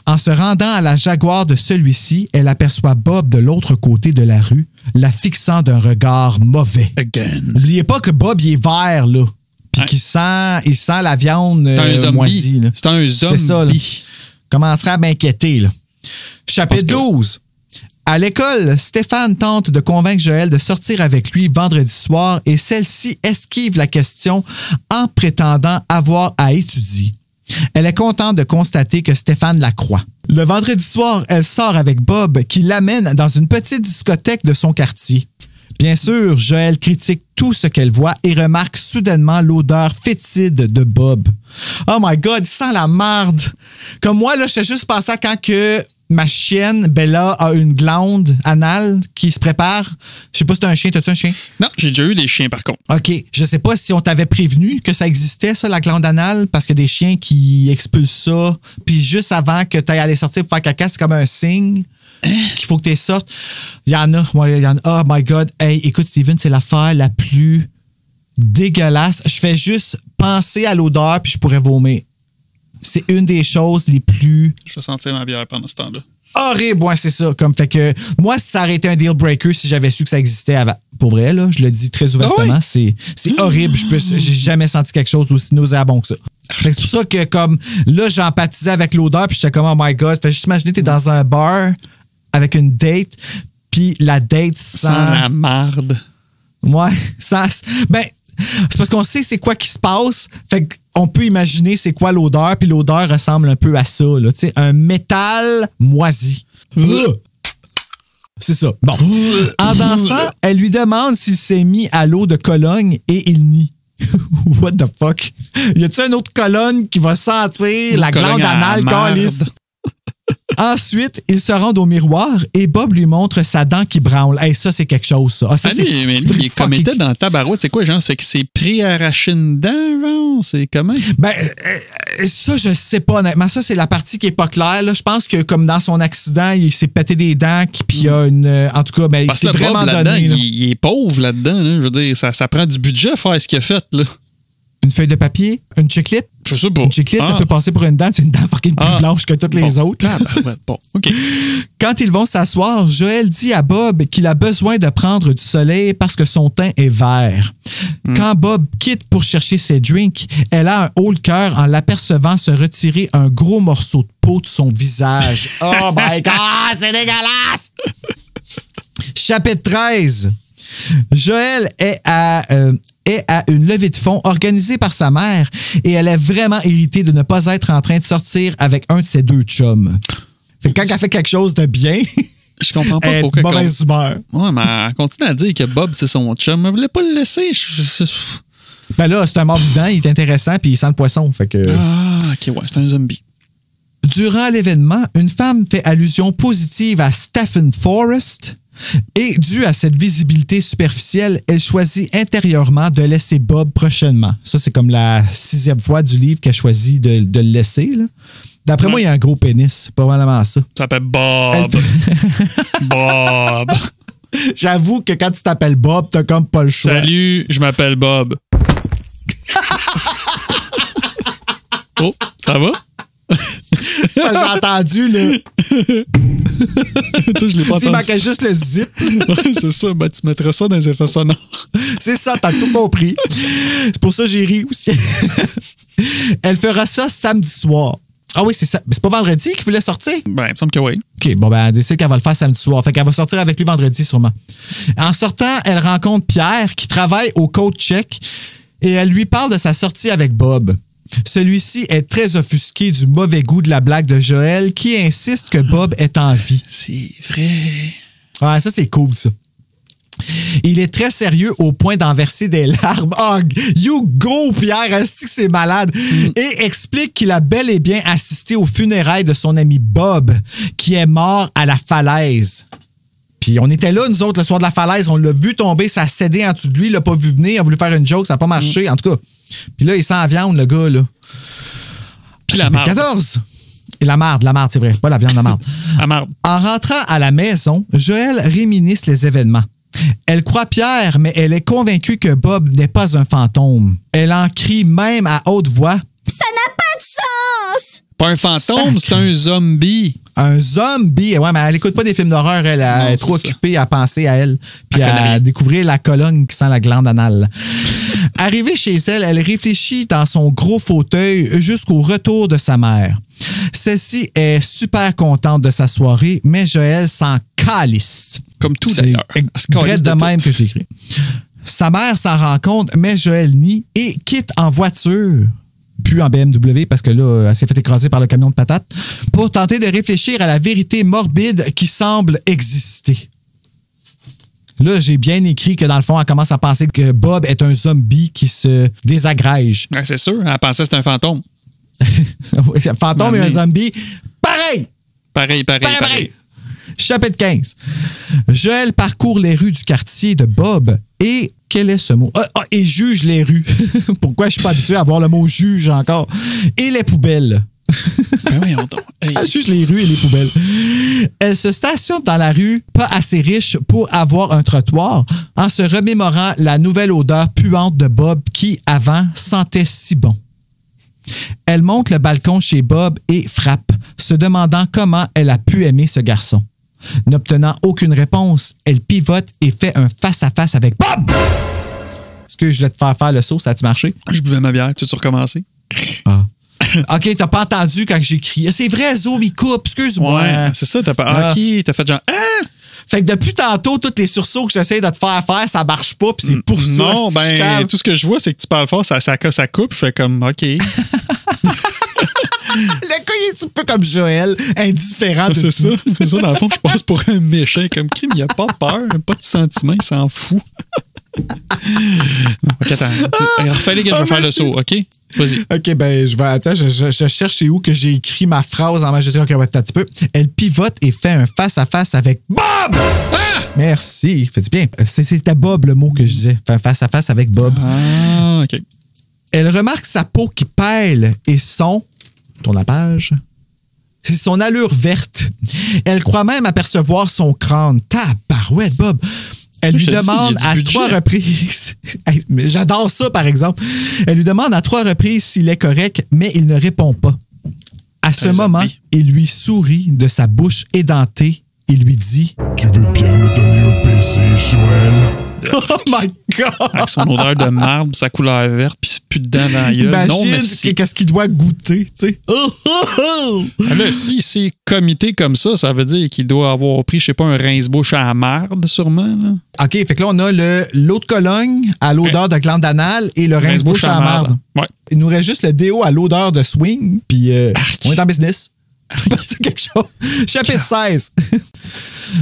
En se rendant à la Jaguar de celui-ci, elle aperçoit Bob de l'autre côté de la rue, la fixant d'un regard mauvais. Again. N'oubliez pas que Bob, il est vert, là. Puis qu'il sent la viande moisie. Là. C'est un zombie. C'est ça, là. Commencerait à m'inquiéter, là. Chapitre 12. À l'école, Stéphane tente de convaincre Joël de sortir avec lui vendredi soir et celle-ci esquive la question en prétendant avoir à étudier. Elle est contente de constater que Stéphane la croit. Le vendredi soir, elle sort avec Bob qui l'amène dans une petite discothèque de son quartier. Bien sûr, Joël critique tout ce qu'elle voit et remarque soudainement l'odeur fétide de Bob. Oh my God, il sent la marde. Comme moi, là, je fais juste penser à quand que ma chienne, Bella, a une glande anale qui se prépare. Je sais pas si t'as un chien. T'as-tu un chien? Non, j'ai déjà eu des chiens, par contre. OK. Je sais pas si on t'avait prévenu que ça existait, ça, la glande anale, parce que des chiens qui expulsent ça, puis juste avant que t'ailles aller sortir pour faire caca, c'est comme un signe qu'il faut que tu sortes. Il y en a. Oh my God. Hey, écoute, Steven, c'est l'affaire la plus dégueulasse. Je fais juste penser à l'odeur puis je pourrais vomir. C'est une des choses les plus... Je vais sentir ma bière pendant ce temps-là. Horrible, ouais, c'est ça. Comme fait que moi, ça aurait été un deal breaker si j'avais su que ça existait avant. Pour vrai, là, je le dis très ouvertement, c'est horrible. J'ai jamais senti quelque chose d'aussi nauséabond que ça. Fait que c'est pour ça que comme là, j'empathisais avec l'odeur puis j'étais comme oh my God. Fait que juste imaginer, t'es dans un bar avec une date, puis la date sent la marde. Ouais, ben, c'est parce qu'on sait c'est quoi qui se passe, fait qu'on peut imaginer c'est quoi l'odeur, puis l'odeur ressemble un peu à ça, là, tu sais, un métal moisi. C'est ça. Bon. En dansant, elle lui demande s'il s'est mis à l'eau de Cologne et il nie. What the fuck? Y a-tu une autre colonne qui va sentir la glande anale calice? Ensuite, ils se rendent au miroir et Bob lui montre sa dent qui branle. Hey, ça, c'est quelque chose, ça. Mais lui, il est commis dans le tabarouette. C'est quoi, genre? C'est que c'est pré-arraché une dent, genre? C'est comment? Ben, ça, je sais pas, honnêtement. Ça, c'est la partie qui est pas claire, là. Je pense que, comme dans son accident, il s'est pété des dents, puis il y a une... En tout cas, ben, il s'est vraiment Bob, donné. Là. Il est pauvre là-dedans, là. Je veux dire, ça prend du budget à faire ce qu'il a fait, là. Une feuille de papier? Une chiclette? Je sais pas. Une chiclette, ça peut passer pour une dent. C'est une dent fucking plus blanche que toutes les autres. Bon, OK. Quand ils vont s'asseoir, Joël dit à Bob qu'il a besoin de prendre du soleil parce que son teint est vert. Quand Bob quitte pour chercher ses drinks, elle a un haut le cœur en l'apercevant se retirer un gros morceau de peau de son visage. Oh my God, c'est dégueulasse! Chapitre 13. Joël est à une levée de fonds organisée par sa mère et elle est vraiment irritée de ne pas être en train de sortir avec un de ses deux chums. Fait que quand elle fait quelque chose de bien, Je comprends pas Elle est pourquoi. de mauvaise humeur. Ouais, mais elle continue à dire que Bob, c'est son chum. Elle voulait pas le laisser. Ben là, c'est un mort vivant, il est intéressant, puis il sent le poisson. Fait que... Ah, ok, ouais, c'est un zombie. Durant l'événement, une femme fait allusion positive à Stephen Forrest et, dû à cette visibilité superficielle, elle choisit intérieurement de laisser Bob prochainement. Ça, c'est comme la 6e fois du livre qu'elle choisit de le laisser. Là. D'après moi, il y a un gros pénis. C'est probablement ça. Ça s'appelle Bob. Bob. J'avoue que quand tu t'appelles Bob, t'as comme pas le choix. Salut, je m'appelle Bob. Oh, ça va? C'est pas j'ai entendu, là. Toi, je l'ai pas entendu. Il manquait juste le zip. Ouais, c'est ça. Ben, tu mettras ça dans les effets sonores. C'est ça, t'as tout compris. C'est pour ça que j'ai ri aussi. Elle fera ça samedi soir. Ah oui, c'est ça. Mais c'est pas vendredi qu'il voulait sortir? Ben, il me semble que oui. OK, bon, ben, elle décide qu'elle va le faire samedi soir. Fait qu'elle va sortir avec lui vendredi, sûrement. En sortant, elle rencontre Pierre, qui travaille au Code Check, et elle lui parle de sa sortie avec Bob. Celui-ci est très offusqué du mauvais goût de la blague de Joël, qui insiste que Bob est en vie. C'est vrai. Ouais, ça, c'est cool, ça. Il est très sérieux au point d'en verser des larmes. Oh, you go, Pierre, est-ce que c'est malade? Et explique qu'il a bel et bien assisté aux funérailles de son ami Bob, qui est mort à la falaise. Puis on était là, nous autres, le soir de la falaise, on l'a vu tomber, ça a cédé en dessous de lui, il l'a pas vu venir, il a voulu faire une joke, ça n'a pas marché, en tout cas. Puis là, il sent la viande, le gars, là. Puis la marde. 14. Et la marde, c'est vrai, pas la viande, la marde. La marde. En rentrant à la maison, Joël réminisce les événements. Elle croit Pierre, mais elle est convaincue que Bob n'est pas un fantôme. Elle en crie même à haute voix. Ça n'a pas de sens! Pas un fantôme, c'est un zombie. Un zombie? Ouais, mais elle écoute pas des films d'horreur. Elle est trop occupée à penser à elle puis à découvrir la colonne qui sent la glande anale. Arrivée chez elle, elle réfléchit dans son gros fauteuil jusqu'au retour de sa mère. Celle-ci est super contente de sa soirée, mais Joël s'en calisse. Comme tout, d'ailleurs. C'est bref de même que je l'écris. Sa mère s'en rend compte, mais Joël nie et quitte en voiture, puis en BMW, parce que là, elle s'est fait écraser par le camion de patates, pour tenter de réfléchir à la vérité morbide qui semble exister. Là, j'ai bien écrit que dans le fond, elle commence à penser que Bob est un zombie qui se désagrège. Ouais, c'est sûr, elle pensait que c'était un fantôme. Un fantôme et un zombie, pareil! Pareil. Chapitre 15. Joël parcourt les rues du quartier de Bob et... Quel est ce mot? Et juge les rues. Pourquoi je suis pas habitué à voir le mot juge encore? Et les poubelles. Ben oui, Elle juge les rues et les poubelles. Elle se stationne dans la rue, pas assez riche pour avoir un trottoir, en se remémorant la nouvelle odeur puante de Bob qui, avant, sentait si bon. Elle monte le balcon chez Bob et frappe, se demandant comment elle a pu aimer ce garçon. N'obtenant aucune réponse, elle pivote et fait un face-à-face avec Bob! Est-ce que je vais te faire le saut? Ça a-tu marché? Je buvais ma bière. Tu as recommencé? Ah. OK, t'as pas entendu quand j'ai crié. C'est vrai, Zo, il coupe. Excuse-moi. Ouais, c'est ça. T'as pas... OK, t'as fait genre... Ah! Fait que depuis tantôt, tous les sursauts que j'essaie de te faire, ça marche pas, puis c'est pour ça. Non, ben, tout ce que je vois, c'est que tu parles fort, ça coupe. Je fais comme, OK. Le gars, il est un peu comme Joël, indifférent de c'est tout. C'est ça, dans le fond, je passe pour un méchant. Comme crime, il a pas peur, pas de sentiment, il s'en fout. OK, attends. Refais-les que je vais faire le saut, OK? Vas-y. OK, ben, je cherche où que j'ai écrit ma phrase en majesté. OK, on va un petit peu. Elle pivote et fait un face-à-face avec Bob! Ah! Merci, fais-tu bien. C'était Bob le mot que je disais. Fait un face-à-face avec Bob. Ah, OK. Elle remarque sa peau qui pèle et tourne la page. C'est son allure verte. Elle croit même apercevoir son crâne. Tabarouette, Bob! Elle lui demande à 3 reprises... Mais j'adore ça, par exemple. Elle lui demande à 3 reprises s'il est correct, mais il ne répond pas. À ce moment, il lui sourit de sa bouche édentée et lui dit « Tu veux bien me donner un baiser, Joël? » Oh my God! Avec son odeur de marbre, sa couleur verte, puis c'est plus dedans dans la gueule. Imagine non, merci. Qu'est-ce qu'il doit goûter, tu sais. Là, si c'est comité comme ça, ça veut dire qu'il doit avoir pris, je sais pas, un rince-bouche à la marde, sûrement. Là. OK, fait que là, on a l'eau de Cologne à l'odeur de glande anale et le rince-bouche à la marde. Ouais. Il nous reste juste le déo à l'odeur de swing, puis on est en business. Quelque chose. Chapitre 16.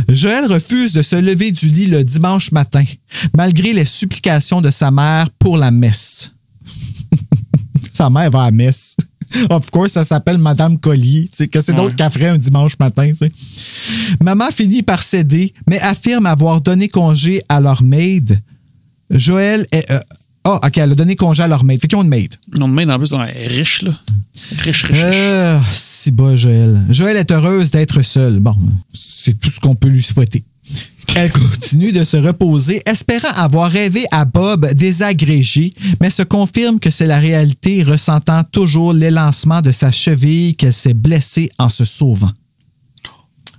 Joël refuse de se lever du lit le dimanche matin, malgré les supplications de sa mère pour la messe. Sa mère va à la messe. Of course, ça s'appelle Madame Collier. Que c'est d'autre qu'elle ferait un dimanche matin. T'sais. Maman finit par céder, mais affirme avoir donné congé à leur maid. Joël est... OK, elle a donné congé à leur maid. Fait qu'ils ont une maid. Ils ont une maid en plus, elle est riche, là. Riche. Si bas, Joël. Joël est heureuse d'être seule. Bon, c'est tout ce qu'on peut lui souhaiter. Elle continue de se reposer, espérant avoir rêvé à Bob désagrégé, mais se confirme que c'est la réalité, ressentant toujours l'élancement de sa cheville qu'elle s'est blessée en se sauvant.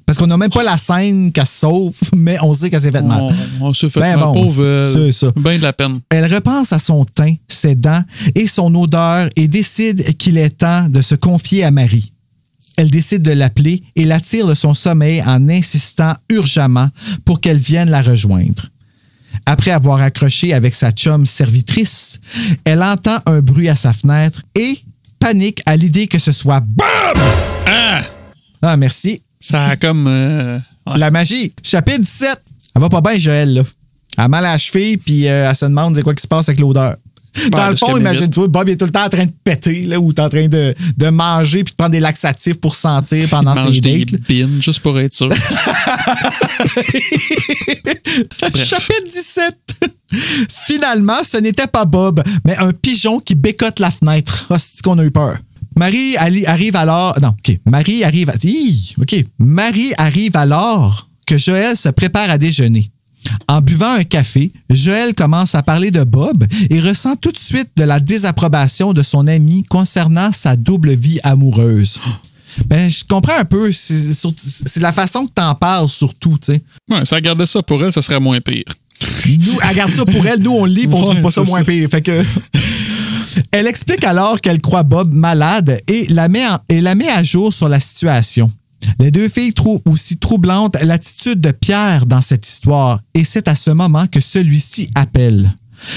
Parce qu'on n'a même pas la scène qu'elle se sauve, mais on sait qu'elle s'est fait mal. On s'est fait mal, pauvre. C'est ça. Ben de la peine. Elle repense à son teint, ses dents et son odeur et décide qu'il est temps de se confier à Marie. Elle décide de l'appeler et l'attire de son sommeil en insistant urgemment pour qu'elle vienne la rejoindre. Après avoir accroché avec sa chum servitrice, elle entend un bruit à sa fenêtre et panique à l'idée que ce soit Bob! Ah, merci. Ça a comme... La magie. Chapitre 17. Elle va pas bien, Joël, là. Elle a mal à la cheville, puis elle se demande c'est quoi qui se passe avec l'odeur. Dans le fond, imagine-toi, Bob est tout le temps en train de péter, là, ou t'es en train de manger puis de prendre des laxatifs pour sentir pendant ses dates. Des bines, juste pour être sûr. Chapitre 17. Finalement, ce n'était pas Bob, mais un pigeon qui bécote la fenêtre. Ah, c'est qu'on a eu peur. Marie arrive alors... Non, OK. Marie arrive alors que Joël se prépare à déjeuner. En buvant un café, Joël commence à parler de Bob et ressent tout de suite de la désapprobation de son ami concernant sa double vie amoureuse. Ben, je comprends un peu. C'est la façon que t'en parles, surtout, tu sais. Ouais, si elle gardait ça pour elle, ça serait moins pire. Nous, elle garde ça pour elle. Nous, on le lit et on trouve pas ça moins pire. Fait que... Elle explique alors qu'elle croit Bob malade et la met à jour sur la situation. Les deux filles trouvent aussi troublante l'attitude de Pierre dans cette histoire et c'est à ce moment que celui-ci appelle.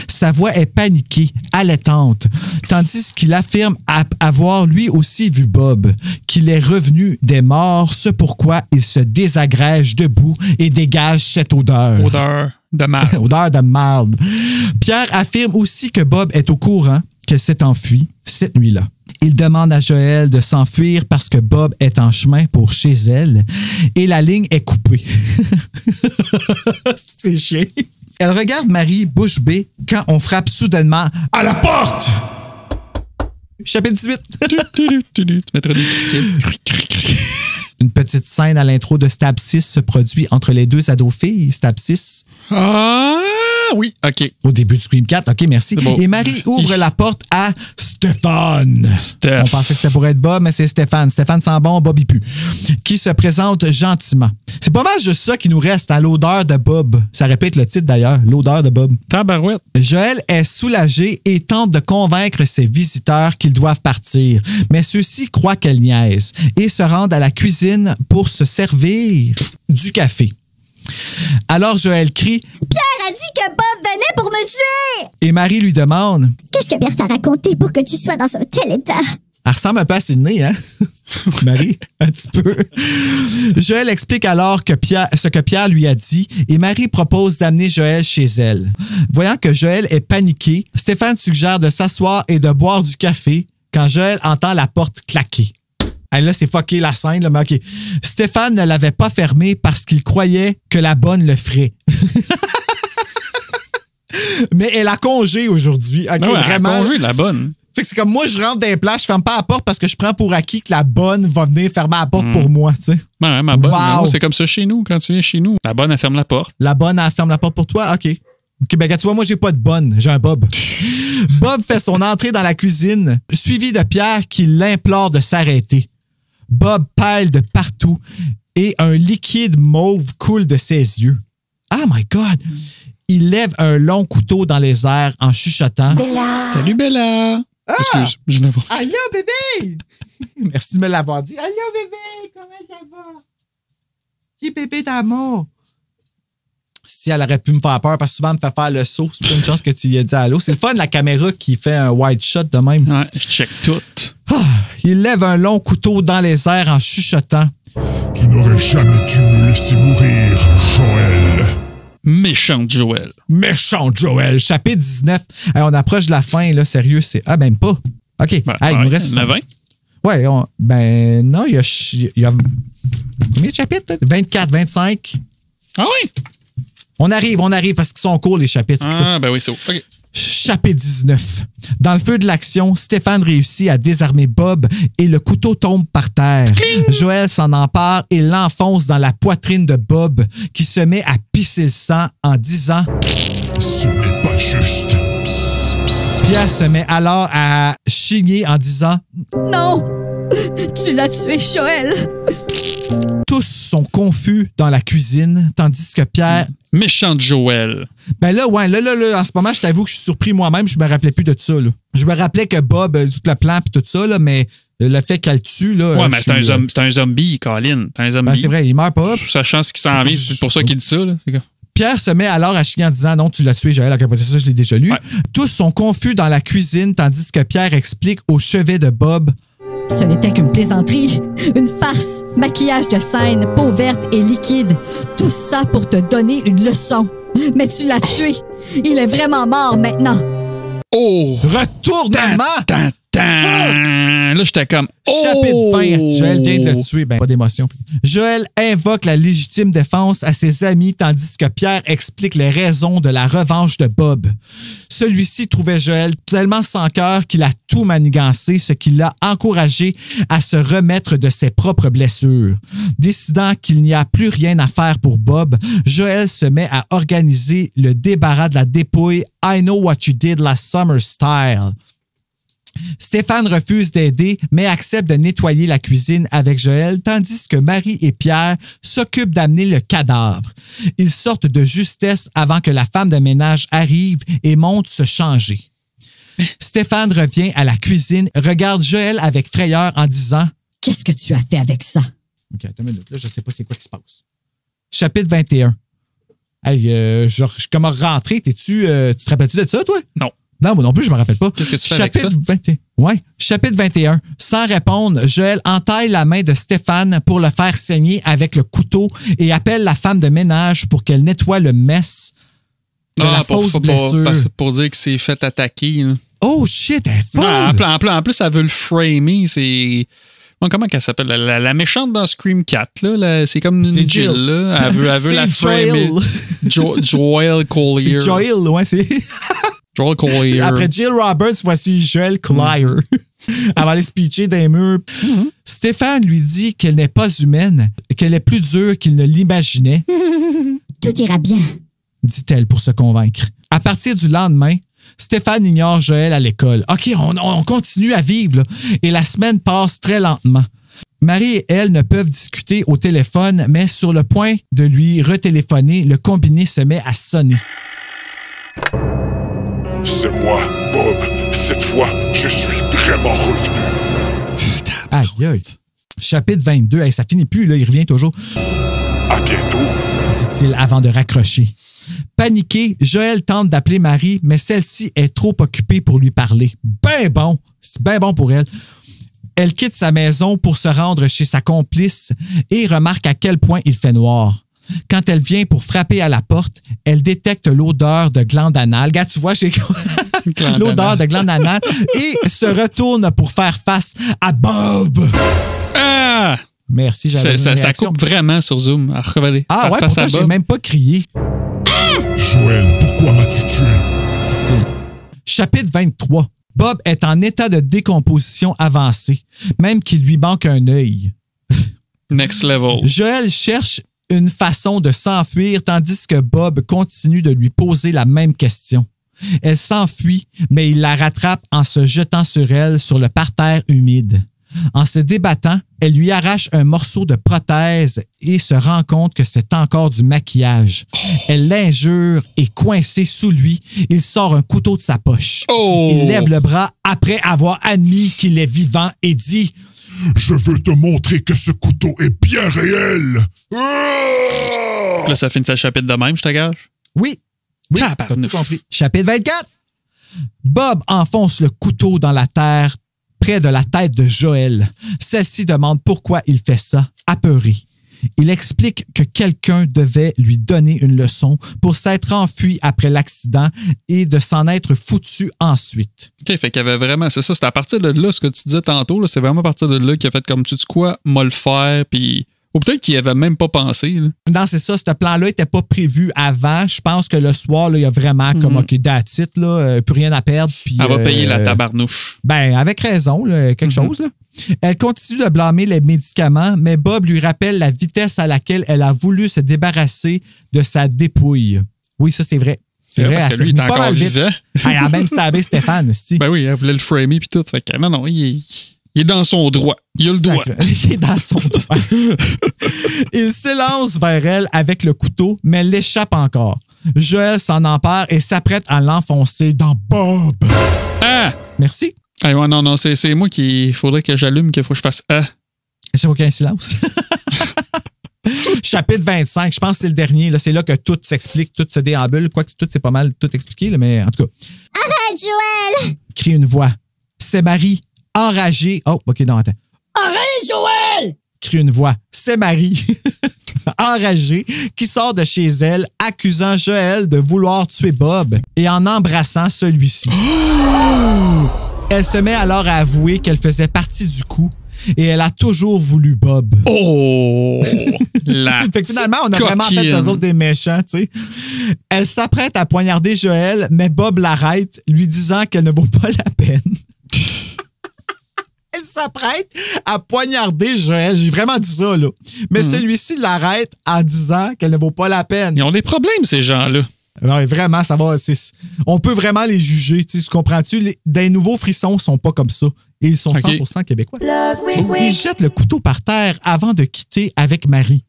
Sa voix est paniquée, allaitante, tandis qu'il affirme avoir lui aussi vu Bob, qu'il est revenu des morts, ce pourquoi il se désagrège debout et dégage cette odeur. Odeur de marde. Odeur de marde. Pierre affirme aussi que Bob est au courant qu'elle s'est enfuie cette nuit-là. Il demande à Joël de s'enfuir parce que Bob est en chemin pour chez elle et la ligne est coupée. C'est chiant. Elle regarde Marie bouche bée quand on frappe soudainement à la porte. Chapitre 18. Tu mettras des Une petite scène à l'intro de Stab 6 se produit entre les deux ados-filles. Stab 6. Ah oui, OK. Au début du Scream 4, OK, merci. Bon. Et Marie ouvre la porte à Stéphane. On pensait que c'était pour être Bob, mais c'est Stéphane. Stéphane sent bon, Bob il pue. Qui se présente gentiment. C'est pas mal juste ça qui nous reste, hein, l'odeur de Bob. Ça répète le titre d'ailleurs, l'odeur de Bob. Tabarouette. Joël est soulagé et tente de convaincre ses visiteurs qu'ils doivent partir. Mais ceux-ci croient qu'elle niaise et se rendent à la cuisine pour se servir du café. Alors Joël crie « Pierre a dit que Bob venait pour me tuer! » Et Marie lui demande « Qu'est-ce que Pierre t'a raconté pour que tu sois dans un tel état? » Elle ressemble un peu à Sydney, hein? Marie, un petit peu. Joël explique alors ce que Pierre lui a dit et Marie propose d'amener Joël chez elle. Voyant que Joël est paniqué, Stéphane suggère de s'asseoir et de boire du café quand Joël entend la porte claquer. Et là, c'est fucké la scène, là, mais OK. Stéphane ne l'avait pas fermé parce qu'il croyait que la bonne le ferait. Mais elle a congé aujourd'hui. Okay, non, elle vraiment. a congé, la bonne. Fait que c'est comme moi, je rentre dans les plages, je ferme pas la porte parce que je prends pour acquis que la bonne va venir fermer la porte pour moi, tu sais. Ouais, ma bonne. Wow. Moi, c'est comme ça chez nous, quand tu viens chez nous. La bonne, elle ferme la porte. La bonne, elle ferme la porte pour toi? OK. OK, ben, tu vois, moi, j'ai pas de bonne. J'ai un Bob. Bob fait son entrée dans la cuisine, suivi de Pierre qui l'implore de s'arrêter. Bob pèle de partout et un liquide mauve coule de ses yeux. Oh my God! Il lève un long couteau dans les airs en chuchotant. Bella! Salut Bella! Ah! Excuse, je n'ai pas. Allô bébé! Merci de me l'avoir dit. Allô bébé! Comment ça va? Petit bébé d'amour! Si elle aurait pu me faire peur parce que souvent elle me fait faire le saut, c'est pas une chance que tu lui aies dit allô. C'est le fun de la caméra qui fait un wide shot de même. Ouais, je check tout. Il lève un long couteau dans les airs en chuchotant. Tu n'aurais jamais dû me laisser mourir, Joël. Méchante Joël. Méchante Joël. Chapitre 19. Hey, on approche de la fin, là, sérieux, c'est... Ah, même pas. OK. Ben, il nous reste... 20. Ouais, non, il y a... Combien de chapitres? 24, 25. Ah oui? On arrive, parce qu'ils sont courts, les chapitres. Ah, ben oui, c'est OK. Chapitre 19. Dans le feu de l'action, Stéphane réussit à désarmer Bob et le couteau tombe par terre. Joël s'en empare et l'enfonce dans la poitrine de Bob qui se met à pisser le sang en disant « Ce n'est pas juste. » Pierre se met alors à chigner en disant « Non! Tu l'as tué, Joël! » Tous sont confus dans la cuisine, tandis que Pierre... Méchante Joël. Ben là, ouais, là, en ce moment, je t'avoue que je suis surpris moi-même, je me rappelais plus de ça, là. Je me rappelais que Bob, tout le plan puis tout ça, là, mais le fait qu'elle tue, là... Ouais, mais c'est un zombie, Colin. C'est un zombie. Ben, c'est vrai, il meurt pas. Sachant ce qui s'en vient, c'est pour ça qu'il dit ça, là. C'est quoi? Pierre se met alors à chigner en disant « Non, tu l'as tué, Joël. » Après ça, je l'ai déjà lu. Ouais. Tous sont confus dans la cuisine, tandis que Pierre explique au chevet de Bob « Ce n'était qu'une plaisanterie, une farce, maquillage de scène, peau verte et liquide. Tout ça pour te donner une leçon. Mais tu l'as tué. Il est vraiment mort maintenant. » Oh! Retournement! Là, j'étais comme... Oh! Chapitre fin, Joël vient de le tuer. Ben, pas d'émotion. Joël invoque la légitime défense à ses amis, tandis que Pierre explique les raisons de la revanche de Bob. Celui-ci trouvait Joël tellement sans cœur qu'il a tout manigancé, ce qui l'a encouragé à se remettre de ses propres blessures. Décidant qu'il n'y a plus rien à faire pour Bob, Joël se met à organiser le débarras de la dépouille I Know What You Did Last Summer style. Stéphane refuse d'aider, mais accepte de nettoyer la cuisine avec Joël, tandis que Marie et Pierre s'occupent d'amener le cadavre. Ils sortent de justesse avant que la femme de ménage arrive et monte se changer. Stéphane revient à la cuisine, regarde Joël avec frayeur en disant « Qu'est-ce que tu as fait avec ça? » OK, attends une minute, là, je ne sais pas c'est quoi qui se passe. Chapitre 21. Hey, je suis comme rentré, tu te rappelles-tu de ça, toi? Non. Non, moi non plus, je me rappelle pas. Qu'est-ce que tu fais avec ça? Ouais. Chapitre 21. Sans répondre, Joël entaille la main de Stéphane pour le faire saigner avec le couteau et appelle la femme de ménage pour qu'elle nettoie le mess de la fausse blessure. Pour dire que c'est fait attaquer. Là. Oh shit, elle est folle! Non, en plus, elle veut le framer. C'est... Comment qu'elle s'appelle? La méchante dans Scream 4, là, c'est comme une Jill. Là. Elle veut la framer. Joel Collier. C'est Joel, ouais, c'est... Joel Collier. Après Jill Roberts, voici Joel Collier. Elle va aller se pitcher des murs. Stéphane lui dit qu'elle n'est pas humaine, qu'elle est plus dure qu'il ne l'imaginait. Tout ira bien, dit-elle pour se convaincre. À partir du lendemain, Stéphane ignore Joël à l'école. OK, on continue à vivre, là. Et la semaine passe très lentement. Marie et elle ne peuvent discuter au téléphone, mais sur le point de lui retéléphoner, le combiné se met à sonner. C'est moi, Bob. Cette fois, je suis vraiment revenu. Aïe, aïe. Chapitre 22. Hey, ça finit plus, là. Il revient toujours. À bientôt, dit-il avant de raccrocher. Paniqué, Joël tente d'appeler Marie, mais celle-ci est trop occupée pour lui parler. Ben bon. C'est bien bon pour elle. Elle quitte sa maison pour se rendre chez sa complice et remarque à quel point il fait noir. Quand elle vient pour frapper à la porte, elle détecte l'odeur de glande anale. Regarde, tu vois, j'ai l'odeur de glande anale et se retourne pour faire face à Bob. Ah! Merci, j'avais ça coupe vraiment sur Zoom. Ah ouais, pourtant, j'ai même pas crié. Joël, pourquoi m'as-tu tué? Dit-il. Chapitre 23. Bob est en état de décomposition avancée, même qu'il lui manque un œil. Next level. Joël cherche une façon de s'enfuir tandis que Bob continue de lui poser la même question. Elle s'enfuit, mais il la rattrape en se jetant sur elle sur le parterre humide. En se débattant, elle lui arrache un morceau de prothèse et se rend compte que c'est encore du maquillage. Elle l'injure et coincée sous lui, il sort un couteau de sa poche. Il lève le bras après avoir admis qu'il est vivant et dit « Je veux te montrer que ce couteau est bien réel! » Là, ça finit sa chapitre de même, je te gage? Oui, t'as tout compris. Chapitre 24. Bob enfonce le couteau dans la terre près de la tête de Joël. Celle-ci demande pourquoi il fait ça, apeurée. Il explique que quelqu'un devait lui donner une leçon pour s'être enfui après l'accident et de s'en être foutu ensuite. OK, fait qu'il y avait vraiment... C'est ça, c'est à partir de là, ce que tu disais tantôt, là, c'est vraiment à partir de là qu'il a fait comme, tu dis quoi, m'a le faire, puis... Ou peut-être qu'il n'y avait même pas pensé. Là. Non, c'est ça. Ce plan-là n'était pas prévu avant. Je pense que le soir, là, il y a vraiment comme, OK, that's it, là, plus rien à perdre. Puis, elle va payer la tabarnouche. Ben, avec raison, là, quelque chose. Là. Elle continue de blâmer les médicaments, mais Bob lui rappelle la vitesse à laquelle elle a voulu se débarrasser de sa dépouille. Oui, ça, c'est vrai. C'est vrai, parce que lui, il est encore vivant. Elle a même stabé Stéphane. Ben oui, elle voulait le framer puis tout. Fait que non, il est dans son droit. Il a le droit. Il est dans son droit. Il s'élance vers elle avec le couteau, mais elle l'échappe encore. Joël s'en empare et s'apprête à l'enfoncer dans Bob. Ah! Merci. Ah ouais, non, c'est moi qui... Il faudrait que j'allume, qu'il faut que je fasse ah. J'ai aucun silence. Chapitre 25, je pense que c'est le dernier. Là, c'est là que tout s'explique, tout se déambule. Quoique tout, c'est pas mal tout expliqué, là, mais en tout cas. Arrête, Joël! Crie une voix. C'est Marie, enragée. Oh, OK, non, attends. Arrête, Joël! Crie une voix. C'est Marie, enragée, qui sort de chez elle, accusant Joël de vouloir tuer Bob et en embrassant celui-ci. Elle se met alors à avouer qu'elle faisait partie du coup et elle a toujours voulu Bob. Oh! Fait que finalement, on a vraiment fait eux autres des méchants, tu sais. Elle s'apprête à poignarder Joël, mais Bob l'arrête, lui disant qu'elle ne vaut pas la peine. Elle s'apprête à poignarder Joël. J'ai vraiment dit ça, là. Mais celui-ci l'arrête en disant qu'elle ne vaut pas la peine. Ils ont des problèmes, ces gens-là. Non, vraiment, ça va. On peut vraiment les juger. Tu comprends-tu? Des nouveaux frissons sont pas comme ça. Et ils sont 100% québécois. Ils jettent le couteau par terre avant de quitter avec Marie.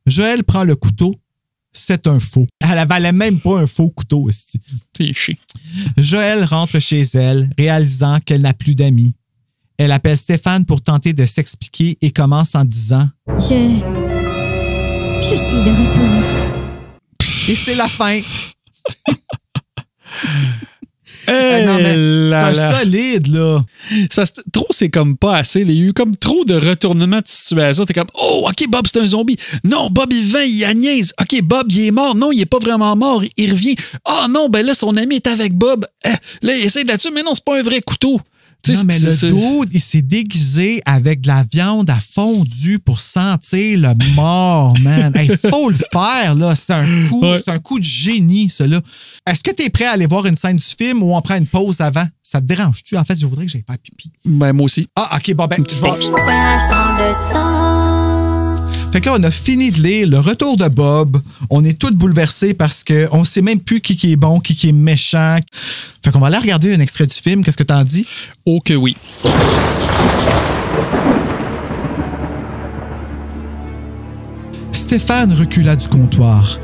Joël prend le couteau. C'est un faux. Elle valait même pas un faux couteau. C'est chiant. Joël rentre chez elle, réalisant qu'elle n'a plus d'amis. Elle appelle Stéphane pour tenter de s'expliquer et commence en disant Je suis de retour. Et c'est la fin. Non, mais c'est un solide, là. C'est parce que trop, c'est comme pas assez. Il y a eu comme trop de retournements de situation. T'es comme, oh, OK, Bob, c'est un zombie. Non, Bob, il vient, il niaise. OK, Bob, il est mort. Non, il est pas vraiment mort. Il revient. Ah non, ben là, son ami est avec Bob. Là, il essaie de la tuer, mais non, c'est pas un vrai couteau. Non, mais le dude, il s'est déguisé avec de la viande à fondu pour sentir le mort, man. Il faut le faire, là. C'est un coup de génie, ça, là. Est-ce que tu es prêt à aller voir une scène du film ou on prend une pause avant? Ça te dérange-tu? En fait, je voudrais que j'aille faire pipi. Ben, moi aussi. Ah, OK, bon, ben, une petite pause. Fait que là, on a fini de lire Le Retour de Bob. On est tous bouleversés parce qu'on sait même plus qui est bon, qui est méchant. Fait qu'on va aller regarder un extrait du film. Qu'est-ce que t'en dis? Oh que oui. Stéphane recula du comptoir.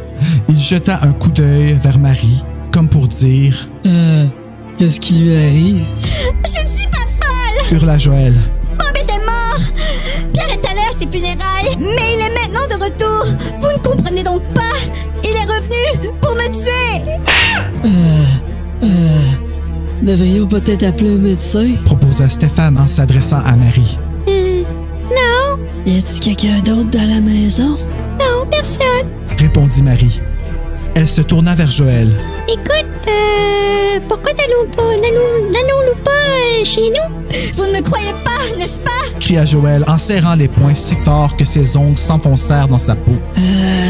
Il jeta un coup d'œil vers Marie, comme pour dire... Qu'est-ce qui lui arrive? Je ne suis pas folle! Hurla Joël. Bob était mort! Pierre est allé à ses funérailles, mais il est maintenant de retour! Vous ne comprenez donc pas? Il est revenu pour me tuer! Devrions peut-être appeler un médecin? Proposa Stéphane en s'adressant à Marie. Non. Y a-t-il quelqu'un d'autre dans la maison? Non, personne. Répondit Marie. Elle se tourna vers Joël. Écoute, pourquoi n'allons-nous pas chez nous? Vous ne me croyez pas, n'est-ce pas? Cria Joël en serrant les poings si fort que ses ongles s'enfoncèrent dans sa peau.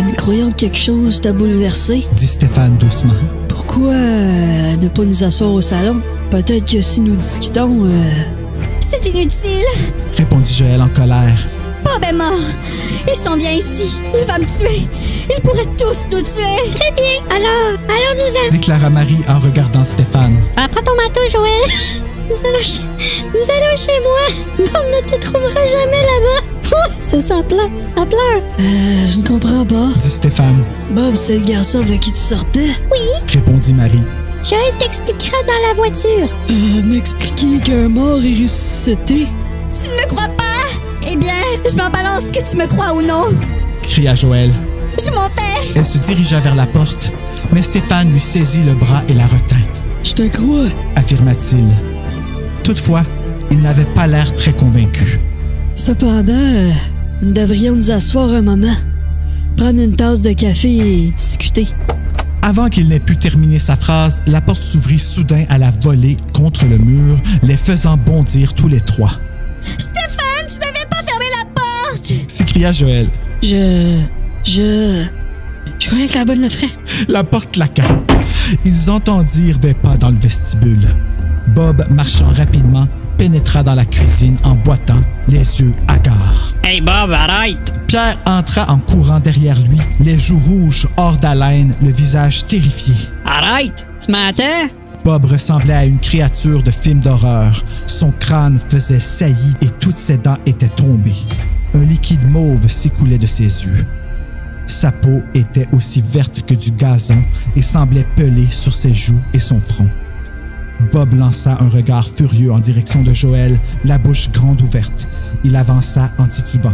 Nous croyons que quelque chose t'a bouleversé. Dit Stéphane doucement. Pourquoi ne pas nous asseoir au salon? Peut-être que si nous discutons... C'est inutile. Répondit Joël en colère. Bob est mort. Il s'en vient ici. Il va me tuer. Ils pourraient tous nous tuer. Très bien. Alors, allons-nous-en. Déclara Marie en regardant Stéphane. Prends ton manteau, Joël. Nous allons chez moi. Bob ne te trouvera jamais là-bas. C'est ça, elle pleure. Je ne comprends pas. Dit Stéphane. Bob, c'est le garçon avec qui tu sortais? Oui. Répondit Marie. Joël t'expliquera dans la voiture. M'expliquer qu'un mort est ressuscité? Tu ne me crois pas? Eh bien, je m'en balance que tu me crois ou non. Cria Joël. Je m'en vais. Elle se dirigea vers la porte, mais Stéphane lui saisit le bras et la retint. Je te crois, affirma-t-il. Toutefois, il n'avait pas l'air très convaincu. Cependant, nous devrions nous asseoir un moment, prendre une tasse de café et discuter. Avant qu'il n'ait pu terminer sa phrase, la porte s'ouvrit soudain à la volée contre le mur, les faisant bondir tous les trois. « Stéphane, tu devais pas fermer la porte! » s'écria Joël. Je croyais que la bonne le ferait. La porte claqua. Ils entendirent des pas dans le vestibule. Bob, marchant rapidement, pénétra dans la cuisine en boitant, les yeux hagards. « Hey Bob, arrête! » Pierre entra en courant derrière lui, les joues rouges, hors d'haleine, le visage terrifié. « Arrête! Tu m'entends? » Bob ressemblait à une créature de film d'horreur. Son crâne faisait saillie et toutes ses dents étaient tombées. Un liquide mauve s'écoulait de ses yeux. Sa peau était aussi verte que du gazon et semblait pelée sur ses joues et son front. Bob lança un regard furieux en direction de Joël, la bouche grande ouverte. Il avança en titubant.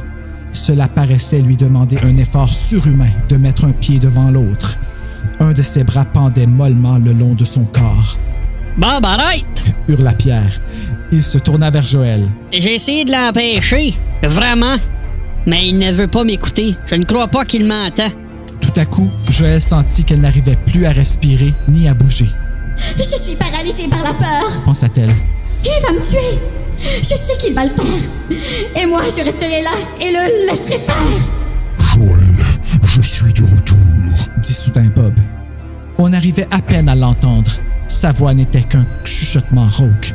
Cela paraissait lui demander un effort surhumain de mettre un pied devant l'autre. Un de ses bras pendait mollement le long de son corps. « Bob, arrête! » hurla Pierre. Il se tourna vers Joël. « J'ai essayé de l'empêcher, vraiment. Mais il ne veut pas m'écouter. Je ne crois pas qu'il m'entend. » Tout à coup, Joël sentit qu'elle n'arrivait plus à respirer ni à bouger. « Je suis paralysée par la peur, pensa-t-elle. Il va me tuer. Je sais qu'il va le faire. Et moi, je resterai là et le laisserai faire. » Joël, je suis de retour, dit soudain Bob. On arrivait à peine à l'entendre. Sa voix n'était qu'un chuchotement rauque.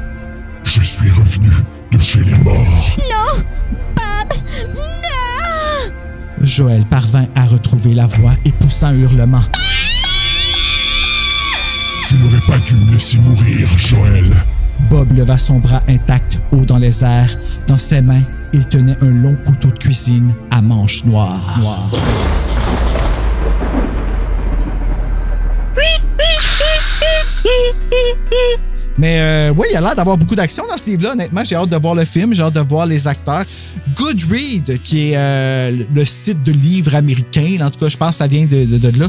Je suis revenu de chez les morts. Non, Bob, non! Joël parvint à retrouver la voix et poussa un hurlement. Tu n'aurais pas dû me laisser mourir, Joël. Bob leva son bras intact haut dans les airs. Dans ses mains, il tenait un long couteau de cuisine à manche noire. Mais oui, il a l'air d'avoir beaucoup d'action dans ce livre-là. Honnêtement, j'ai hâte de voir le film, j'ai hâte de voir les acteurs. Goodreads, qui est le site de livres américain, en tout cas, je pense que ça vient de là,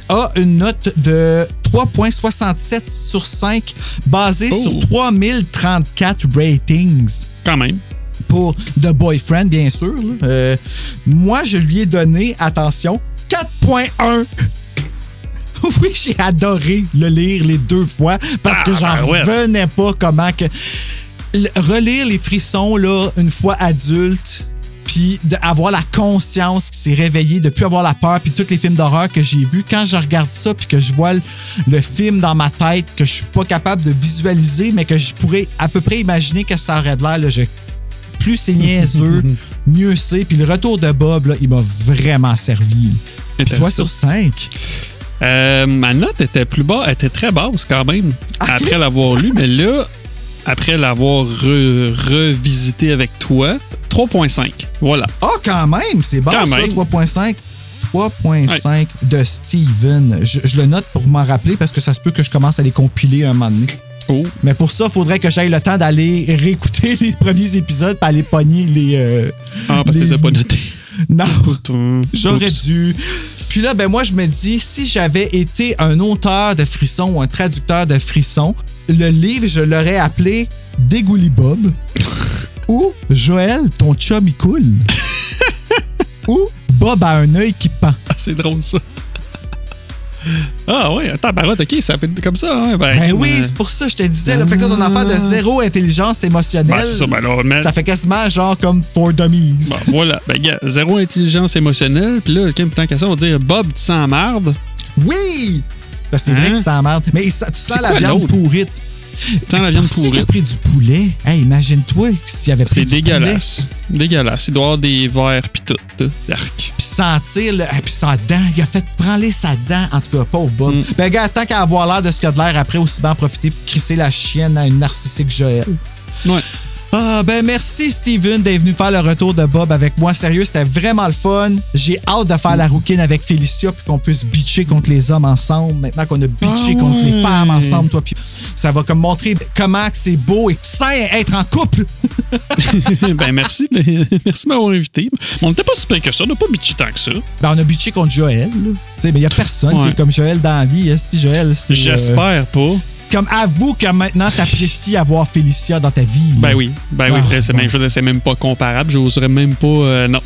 a une note de 3,67 sur 5 basée sur 3034 ratings. Quand même. Pour The Boyfriend, bien sûr. Moi, je lui ai donné, attention, 4,1. Oui, j'ai adoré le lire les deux fois parce que j'en revenais pas comment que... Relire Les Frissons, là, une fois adulte, puis d'avoir la conscience qui s'est réveillée, de plus avoir la peur, puis tous les films d'horreur que j'ai vus, quand je regarde ça, puis que je vois le film dans ma tête, que je suis pas capable de visualiser, mais que je pourrais à peu près imaginer que ça aurait de l'air, là, plus c'est niaiseux, mieux c'est. Puis le retour de Bob, là, il m'a vraiment servi. Puis 3 sur 5. Ma note était plus bas, elle était très basse quand même, après l'avoir lu, mais là, après l'avoir revisité avec toi, 3,5. Voilà. Ah, quand même, c'est bas, ça, 3,5. 3,5 de Steven. Je le note pour m'en rappeler parce que ça se peut que je commence à les compiler un moment donné. Oh. Mais pour ça, il faudrait que j'aille le temps d'aller réécouter les premiers épisodes et aller pogner les... parce que tu les as pas notés. Non, j'aurais dû. Puis là, ben moi, je me dis, si j'avais été un auteur de frissons ou un traducteur de frissons, le livre, je l'aurais appelé Dégouli Bob ou Joël, ton chum, il coule ou Bob a un œil qui pend. Ah, c'est drôle, ça. Ah ouais, attends, barotte, ok, ça fait comme ça. Hein? Ben oui, c'est pour ça que je te disais. Là, fait que là, ton enfant de zéro intelligence émotionnelle, ça fait quasiment genre comme For Dummies. Bon, voilà, ben gars, zéro intelligence émotionnelle, puis là, tant qu'à ça, on va dire Bob, tu sens marde. Oui! Ben, c'est vrai que ça marde. Mais tu sens la viande pourrite. Tu sens la viande pourrite. Il a pris du poulet. Hey, imagine-toi s'il avait pris du poulet. C'est dégueulasse. Il doit y avoir des verres pis tout. L'arc. Puis sentir, puis sa dent. Il a fait branler sa dent. En tout cas, pauvre Bob. Ben, gars, tant qu'à avoir l'air de ce qu'il y a de l'air après, aussi bien en profiter pour crisser la chienne à une narcissique Joël. Ouais. Ah, ben merci Steven d'être venu faire le retour de Bob avec moi. Sérieux, c'était vraiment le fun. J'ai hâte de faire la rouquine avec Félicia puis qu'on puisse bitcher contre les hommes ensemble. Maintenant qu'on a bitché contre les femmes ensemble, toi, puis ça va comme montrer comment c'est beau et sain être en couple. Ben merci. Merci de m'avoir invité. On n'était pas si près que ça. On n'a pas bitché tant que ça. Ben on a bitché contre Joël. Tu sais, mais il n'y a personne qui est comme Joël dans la vie. Est-ce que Joël, c'est... J'espère pas. Comme avoue que maintenant, t'apprécies avoir Félicia dans ta vie. Ben oui, c'est même pas comparable. J'oserais même pas... non.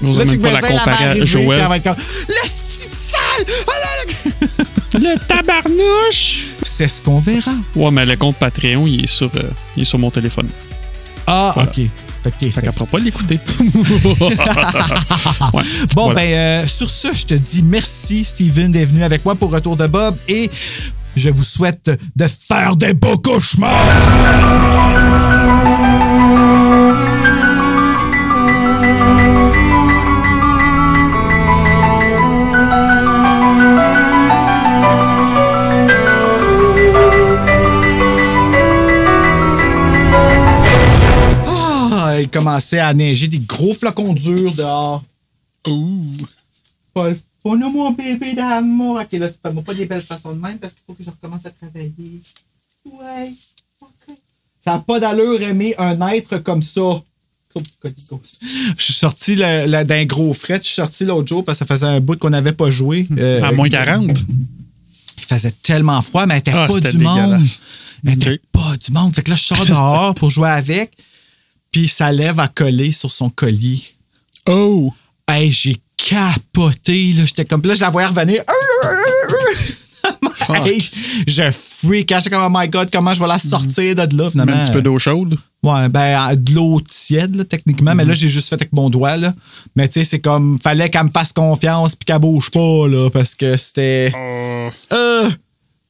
J'oserais même pas la comparer à Joël. Le style sale! Le tabarnouche! C'est ce qu'on verra. Ouais, mais le compte Patreon, il est sur mon téléphone. Ah, voilà. OK. Fait qu'elle pourra pas l'écouter. Ouais, bon, voilà. Sur ce, je te dis merci, Steven, d'être venu avec moi pour Retour de Bob et je vous souhaite de faire des beaux cauchemars! Il commençait à neiger des gros flocons durs dehors. Ouh! Paul, nous mon bébé d'amour. Ok, là, tu fais-moi pas des belles façons de même parce qu'il faut que je recommence à travailler. Ouais, ok. Ça n'a pas d'allure aimer un être comme ça. Je suis sorti d'un gros fret. Je suis sorti l'autre jour parce que ça faisait un bout qu'on n'avait pas joué. À moins 40? Il faisait tellement froid, mais elle n'était pas du monde. Elle n'était pas du monde. Fait que là, je sors dehors pour jouer avec. Puis sa lèvre a collé sur son collier. Oh! Hey, j'ai capoté. Là. J'étais comme... Là, je la voyais revenir. Hey, je freak. J'étais comme, oh my God, comment je vais la sortir de là, finalement. Un petit peu d'eau chaude. Ouais, de l'eau tiède, là, techniquement. Mais là, j'ai juste fait avec mon doigt. Là. Mais tu sais, c'est comme... Fallait qu'elle me fasse confiance puis qu'elle bouge pas, là, parce que c'était...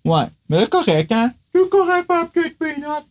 Ouais. Mais là, correct, hein? C'est correct, pas petite peanut.